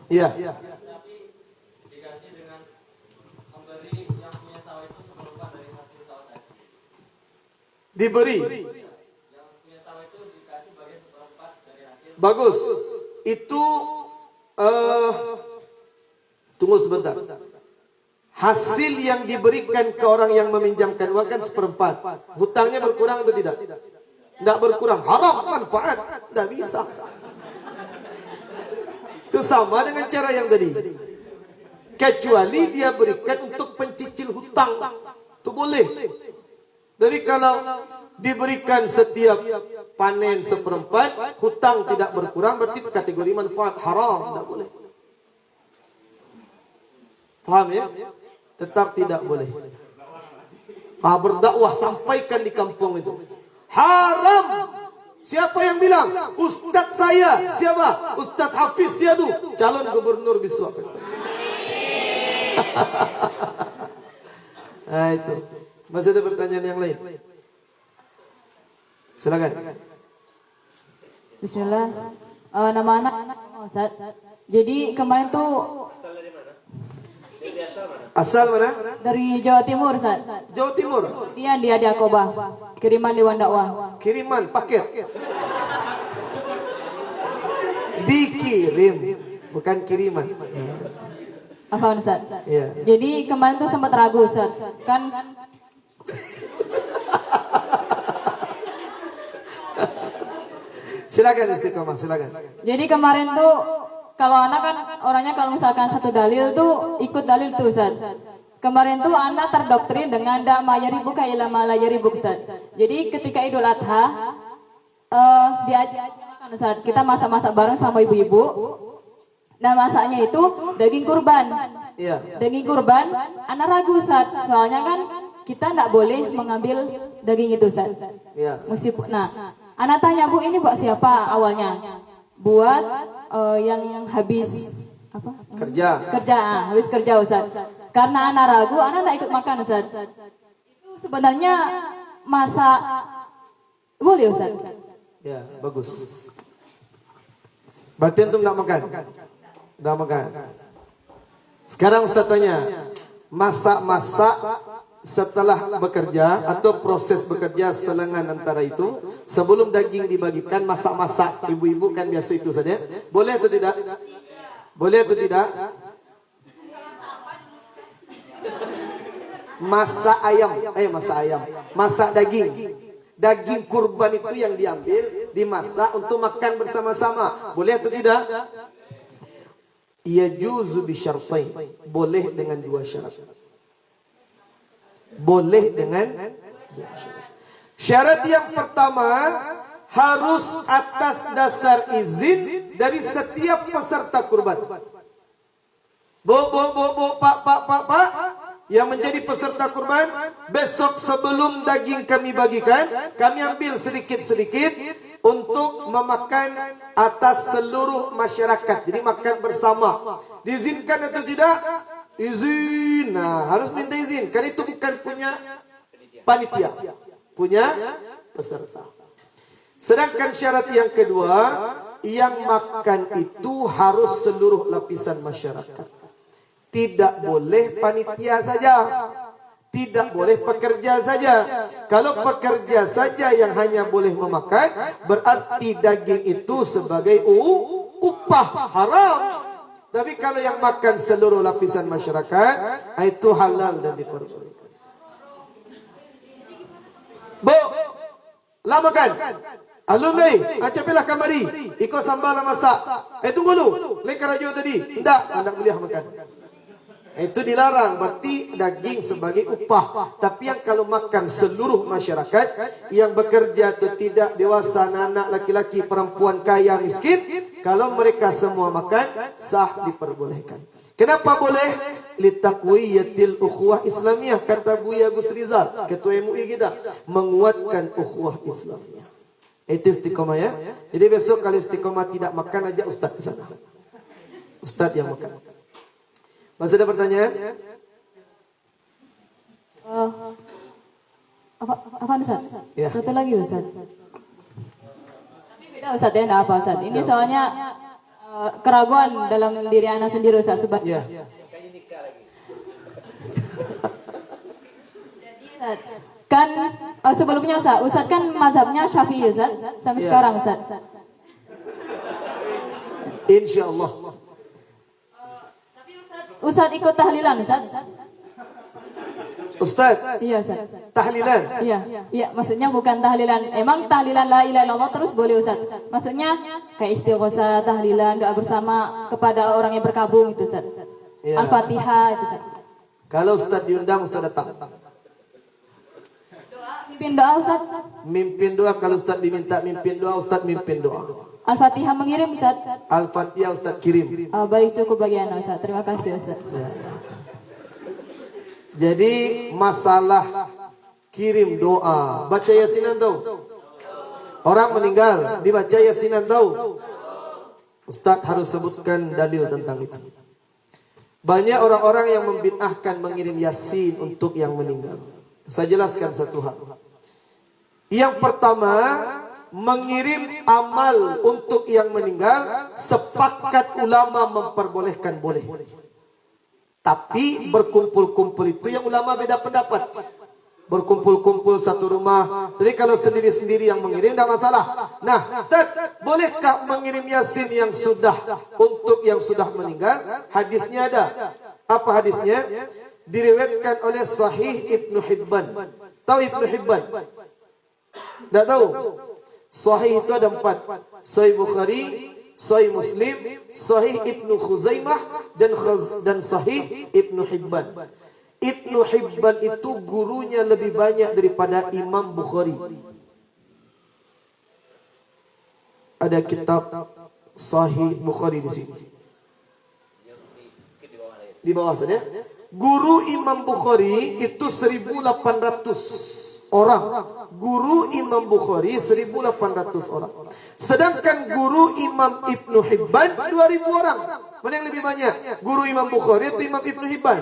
Iya. Diberi. Bagus. Itu tunggu sebentar. Hasil yang diberikan ke orang yang meminjamkan uang kan 1/4. Hutangnya berkurang atau tidak? Tidak berkurang. Haram manfaat. Tidak bisa. Itu sama dengan cara yang tadi. Kecuali dia berikan untuk pencicil hutang. Itu boleh. Jadi kalau diberikan setiap panen 1/4, hutang tidak berkurang, berarti kategori manfaat haram. Tidak boleh. Paham ya? Tetap tidak boleh. Berdakwah, sampaikan di kampung itu. Haram. Siapa yang bilang? Ustadz saya. Siapa? Ustadz Hafiz Syadu, calon gubernur Biswa. Nah itu. Masih ada pertanyaan yang lain? Silakan. Bismillah. Nama anak Ustaz. Jadi kemarin tuh asal mana? dari Jawa Timur, Ustaz. Jawa Timur. Iya, dia di Akobah. Kiriman Dewan Dakwah. Kiriman paket. Dikirim, bukan kiriman. Apa Ustaz? Iya. Jadi kemarin tuh sempat ragu, Ustaz. Kan Silakan Istiqomah, silakan. jadi kemarin tuh kalau anak kan orangnya kalau misalkan satu dalil tuh ikut dalil tuh, Ustaz. Kemarin tuh anak terdoktrin dengan dama yaribuka ila ma la yaribuk, Ustaz. Jadi ketika Idul Adha diajarkan Ustaz, kita masak-masak bareng sama ibu-ibu. Nah, masaknya itu daging kurban. Iya. Daging kurban, anak ragu, Ustaz. Soalnya kan kita enggak boleh mengambil daging itu, Ustaz. Iya. Meskipun anak tanya, Bu, ini buat siapa awalnya? Buat yang habis apa? Kerja. Habis kerja, Ustaz. Karena anak ragu, anak tidak ikut makan Ustaz. Itu sebenarnya masak boleh Ustaz? Ya, bagus. Berarti antum enggak makan? Enggak makan. Sekarang Ustaz tanya, masak-masak setelah bekerja atau proses bekerja selengan antara itu, sebelum daging dibagikan, masak-masak. Ibu-ibu kan biasa itu saja. Boleh atau tidak? Boleh atau tidak? Masak ayam, masak ayam. Masak daging. Daging kurban itu yang diambil, dimasak untuk makan bersama-sama. Boleh atau tidak? Yajuzu bi syartain. Boleh dengan dua syarat. Boleh dengan dua syarat. Syarat yang pertama, harus atas dasar izin dari setiap peserta kurban. Bu, pak, yang menjadi peserta kurban, besok sebelum daging kami bagikan, kami ambil sedikit-sedikit untuk memakan atas seluruh masyarakat. Jadi makan bersama. Diizinkan atau tidak? Izin. Nah, harus minta izin. Karena itu bukan punya panitia, punya peserta. Sedangkan syarat yang kedua, yang makan itu harus seluruh lapisan masyarakat. Tidak boleh panitia saja. Tidak boleh pekerja saja. Kalau pekerja saja yang hanya boleh memakan, berarti daging itu sebagai upah haram. Tapi kalau yang makan seluruh lapisan masyarakat, itu halal dan diperbolehkan. Bu, lah makan. Alumni, capilah kamari. Ikut sambal masak. Tunggu dulu. Lekar rajo tadi. Tidak boleh makan. Itu dilarang, berarti daging sebagai upah. Tapi yang kalau makan seluruh masyarakat, yang bekerja atau tidak, dewasa, anak, laki-laki, perempuan, kaya, miskin, kalau mereka semua makan, sah, diperbolehkan. Kenapa boleh? Litaqwiyatil ukhuwah Islamiyah, kata Buya Gus Rizal, ketua MUI kita, menguatkan ukhuwah Islamiyah. Itu istiqomah ya. Jadi besok kalau istiqomah tidak makan aja ustaz ke sana. Ustaz yang makan. Masih ada pertanyaan? Apa Ustaz? Ya. Satu lagi Ustaz. Tapi beda Ustaz ya, enggak apa Ustaz. Ini soalnya keraguan dalam diri anak sendiri Ustaz. Ya. Kan sebelumnya Ustaz kan mazhabnya Syafi'i Ustaz sampai sekarang Ustaz. Insyaallah. Ustaz ikut tahlilan Ustaz? Ustaz? Iya Ustaz. Tahlilan? Iya, maksudnya bukan tahlilan. Emang tahlilan la ilaha illallah terus boleh Ustaz? Maksudnya kayak istighosah, tahlilan, doa bersama kepada orang yang berkabung itu Ustaz. Ya. Al-Fatihah itu Ustaz. Kalau Ustaz diundang, Ustaz datang. Mimpin doa Ustaz? Mimpin doa, kalau Ustaz diminta mimpin doa, Ustaz mimpin doa. Al-Fatihah mengirim Ustaz? Al-Fatihah Ustaz kirim. Baik, cukup bagi anak Ustaz. Terima kasih Ustaz. Ya. Jadi masalah kirim doa, baca yasinan tahu? Orang meninggal dibaca yasinan tahu? Ustaz harus sebutkan dalil tentang itu. Banyak orang-orang yang membid'ahkan mengirim yasin untuk yang meninggal. Saya jelaskan satu hal. Yang pertama, mengirim amal untuk yang meninggal, sepakat ulama memperbolehkan, boleh. Tapi berkumpul-kumpul itu yang ulama beda pendapat. Berkumpul-kumpul satu rumah. Jadi kalau sendiri-sendiri yang mengirim tidak masalah. Nah, Ustaz, bolehkah mengirim yasin yang sudah untuk yang sudah meninggal? Hadisnya ada. Apa hadisnya? Diriwayatkan oleh Sahih Ibnu Hibban. Tahu Ibnu Hibban? Tidak tahu? Sahih itu ada 4. Sahih Bukhari, Sahih Muslim, Sahih Ibnu Khuzaimah, dan Sahih Ibnu Hibban. Ibnu Hibban itu gurunya lebih banyak daripada Imam Bukhari. Ada kitab Sahih Bukhari di sini. Di bawah sana. Guru Imam Bukhari itu 1.800 orang. Guru Imam Bukhari 1.800 orang. Sedangkan guru Imam Ibnu Hibban 2.000 orang. Mana yang lebih banyak? Guru Imam Bukhari atau Imam Ibnu Hibban?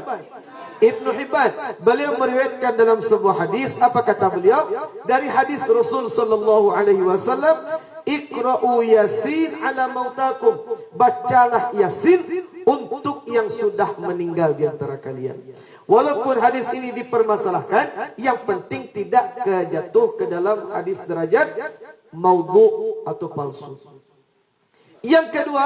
Ibnu Hibban, beliau meriwayatkan dalam sebuah hadis, apa kata beliau? Dari hadis Rasul sallallahu alaihi wasallam, Iqra'u Yasin ala mautakum. Bacalah Yasin untuk yang sudah meninggal di antara kalian. Walaupun hadis ini dipermasalahkan, yang penting tidak jatuh ke dalam hadis derajat maudhu atau palsu. Yang kedua,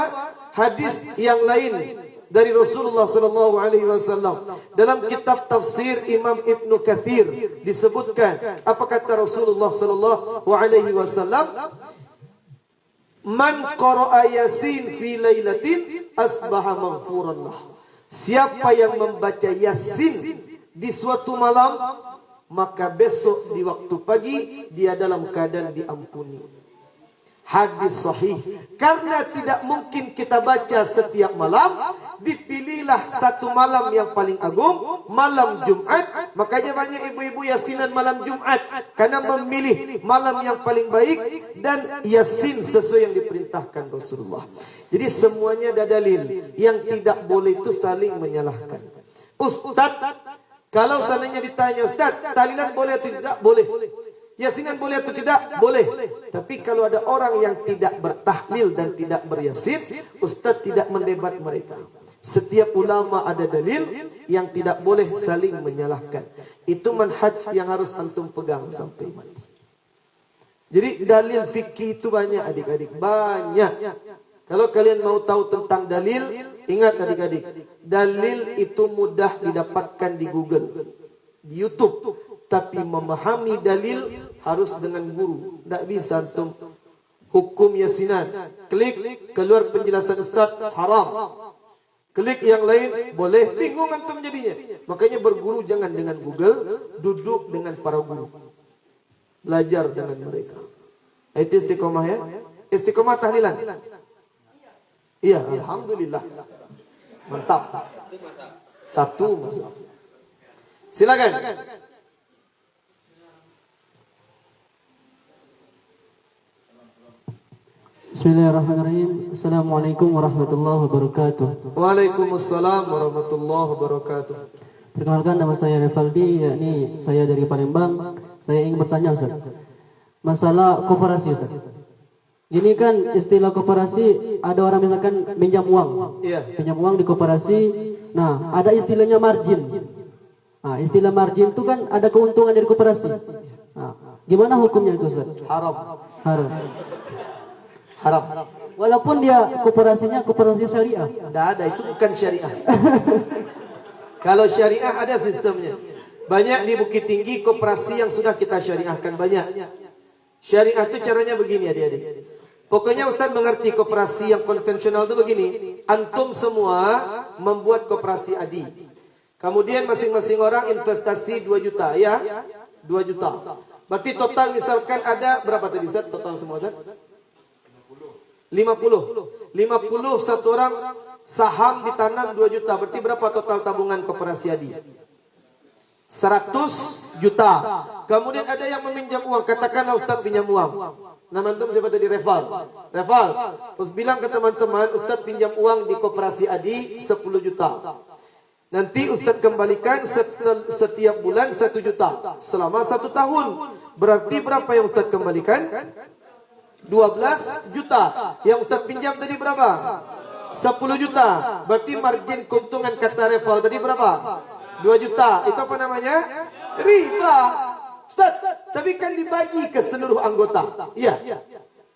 hadis yang lain dari Rasulullah sallallahu alaihi wasallam. Dalam kitab tafsir Imam Ibnu Katsir disebutkan, apa kata Rasulullah sallallahu alaihi wasallam? Man qara'a Yasin fi lailatin asbaha maghfuran lah. Siapa yang membaca Yasin di suatu malam, maka besok di waktu pagi dia dalam keadaan diampuni. Hadis sahih. Karena tidak mungkin kita baca setiap malam, dipilihlah satu malam yang paling agung, malam Jumat. Makanya banyak ibu-ibu yasinan malam Jumat, karena memilih malam yang paling baik dan yasin sesuai yang diperintahkan Rasulullah. Jadi semuanya ada dalil. Yang tidak boleh itu saling menyalahkan. Ustaz, kalau seandainya ditanya, Ustaz, tahlilan boleh atau tidak? Boleh. Yasinan boleh atau tidak? Boleh. Tapi kalau ada orang yang tidak bertahlil dan tidak beryasin, Ustaz tidak mendebat mereka. Setiap ulama ada dalil, yang tidak boleh saling menyalahkan. Itu manhaj yang harus antum pegang sampai mati. Jadi dalil fikih itu banyak adik-adik, banyak. Kalau kalian mau tahu tentang dalil, ingat adik-adik, dalil itu mudah didapatkan di Google, di YouTube. Tapi memahami dalil harus dengan guru. Tidak bisa antum hukum yasinan, klik keluar penjelasan Ustaz, haram. Klik yang lain, boleh. Bingung antum jadinya. Makanya berguru jangan dengan Google, duduk dengan para guru. Belajar dengan mereka. Itu istiqomah ya. Istiqomah tahlilan. Iya, alhamdulillah. Mantap. Satu masalah. Silakan. Bismillahirrahmanirrahim. Assalamualaikum warahmatullahi wabarakatuh. Waalaikumsalam warahmatullahi wabarakatuh. Perkenalkan, nama saya Revaldi, yakni saya dari Palembang. Saya ingin bertanya, Ustaz, masalah koperasi, Ustaz. Ini kan istilah koperasi, ada orang misalkan minjam uang. Iya. Pinjam uang di koperasi. Nah, ada istilahnya margin. Nah, istilah margin itu kan ada keuntungan dari koperasi. Nah, gimana hukumnya itu, Ustaz? Haram. Haram. Haram. Walaupun dia koperasinya koperasi syariah. Tidak ada, itu bukan syariah. Kalau syariah ada sistemnya. Banyak di Bukit Tinggi koperasi yang sudah kita syariahkan, banyak. Syariah itu caranya begini adik-adik. Pokoknya Ustaz mengerti koperasi yang konvensional itu begini. Antum semua membuat koperasi adi. Kemudian masing-masing orang investasi 2 juta, ya? 2 juta. Berarti total misalkan ada berapa tadi Ustaz? Total semua Ustaz? 50 satu orang saham ditanam 2 juta. Berarti berapa total tabungan koperasi adi? 100 juta. Kemudian ada yang meminjam uang. Katakanlah Ustaz pinjam uang. Nama antum siapa tadi? Reval. Terus bilang ke teman-teman, Ustaz pinjam uang di koperasi adi 10 juta. Nanti Ustaz kembalikan setiap bulan 1 juta. Selama 1 tahun. Berarti berapa yang Ustaz kembalikan? 12 juta. Yang Ustaz pinjam tadi berapa? 10 juta. Berarti margin keuntungan kata Reval tadi berapa? 2 juta. Itu apa namanya? Riba. Ustaz, tapi kan dibagi ke seluruh anggota. Iya.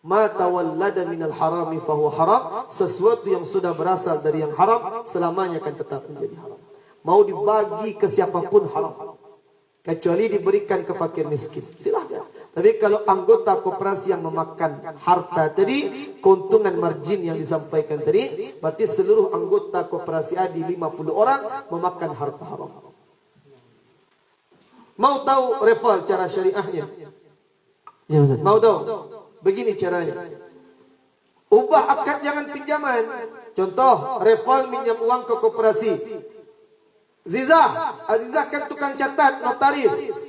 Ma tawallada minal harami fahuwa haram. Sesuatu yang sudah berasal dari yang haram selamanya akan tetap menjadi haram. Mau dibagi ke siapapun haram. Kecuali diberikan ke fakir miskin. Silahkan. Tapi kalau anggota koperasi yang memakan harta tadi, keuntungan margin yang disampaikan tadi, berarti seluruh anggota koperasi adi 50 orang memakan harta haram. Mau tahu Reval cara syariahnya? Ya, Ustaz. Mau tahu? Begini caranya. Ubah akad jangan pinjaman. Contoh, Reval minjam uang ke koperasi. Azizah kan tukang catat, notaris.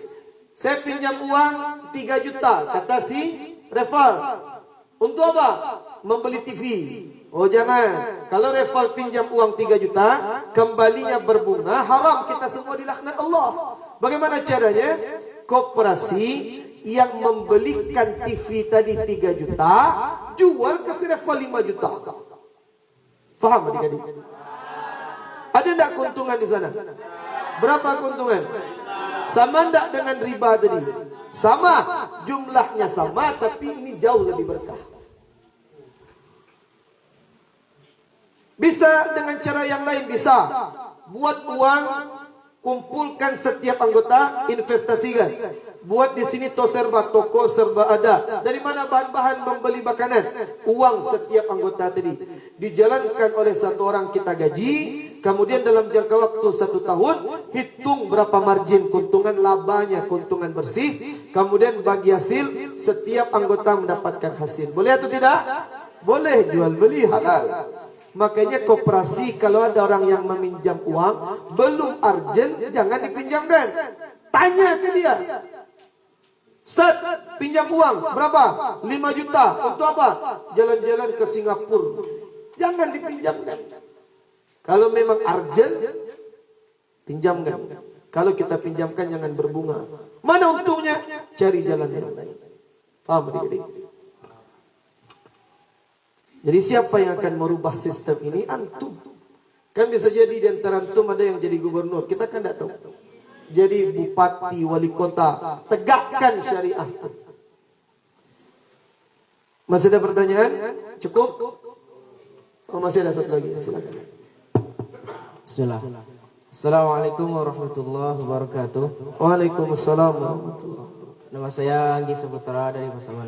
Saya pinjam uang 3 juta, kata si Reval. Untuk apa? Membeli TV. Oh jangan. Kalau Reval pinjam uang 3 juta, kembalinya berbunga, haram, kita semua dilaknat Allah. Bagaimana caranya? Koperasi yang membelikan TV tadi 3 juta, jual ke si Reval 5 juta. Faham adik-adik? Ada tak keuntungan di sana? Berapa keuntungan? Sama tak dengan riba tadi? Sama, jumlahnya sama, tapi ini jauh lebih berkah. Bisa dengan cara yang lain, bisa. Buat uang, kumpulkan setiap anggota, investasikan. Buat di sini serba toko serba ada. Dari mana bahan-bahan membeli makanan? Uang setiap anggota tadi dijalankan oleh satu orang kita gaji. Kemudian dalam jangka waktu 1 tahun, hitung berapa margin keuntungan, labanya, keuntungan bersih. Kemudian bagi hasil, setiap anggota mendapatkan hasil. Boleh atau tidak? Boleh, jual beli halal. Makanya koperasi kalau ada orang yang meminjam uang belum urgent, jangan dipinjamkan. Tanya ke dia, Ustaz, pinjam uang berapa? 5 juta. Untuk apa? Jalan-jalan ke Singapura. Jangan dipinjamkan. Kalau memang urgent, pinjamkan. Kalau kita pinjamkan jangan berbunga. Mana untungnya? Cari jalan yang lain. Faham adik-adik? Jadi siapa yang akan merubah sistem ini? Antum. Kan bisa jadi di antara antum ada yang jadi gubernur. Kita kan tidak tahu. Jadi bupati, wali kota. Tegakkan syariah. Masih ada pertanyaan? Cukup? Oh, masih ada satu lagi. Silakan. Bismillah. Assalamualaikum warahmatullahi wabarakatuh. Waalaikumsalam warahmatullahi wabarakatuh. Nama saya Anggi Saputra dari Pasaman.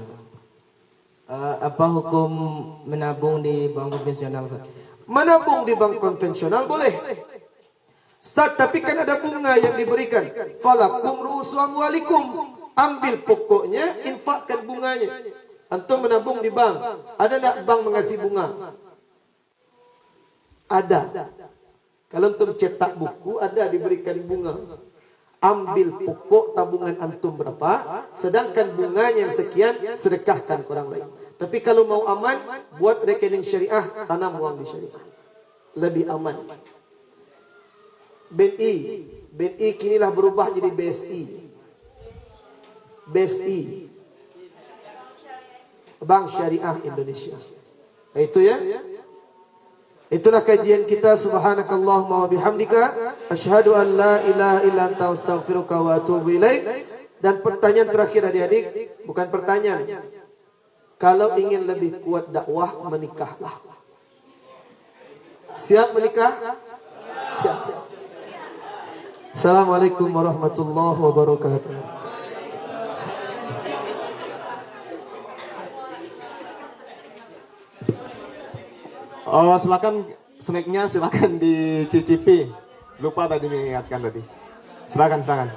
Apa hukum menabung di bank konvensional? Menabung di bank konvensional boleh. Ustaz, tapi kan ada bunga yang diberikan. Falakum ru'usu amwalikum. Ambil pokoknya, infakkan bunganya. Antum menabung di bank. Ada tak bank mengasih bunga? Ada. Kalau antum cetak buku, ada diberikan bunga. Ambil pokok tabungan antum berapa, sedangkan bunganya yang sekian, sedekahkan ke orang lain. Tapi kalau mau aman, buat rekening syariah, tanam uang di syariah. Lebih aman. BNI kinilah berubah jadi BSI. BSI, Bank Syariah Indonesia. Itu ya. Itulah kajian kita. Subhanakallahumma wa bihamdika asyhadu an la ilaha illa anta astaghfiruka wa atubu ilaik. Dan pertanyaan terakhir adik-adik, bukan pertanyaan. Kalau ingin lebih kuat dakwah, menikahlah. Siap menikah? Siap. Assalamualaikum warahmatullahi wabarakatuh. Oh, silakan snacknya silakan dicicipi. Lupa tadi mengingatkan tadi. Silakan. Silakan.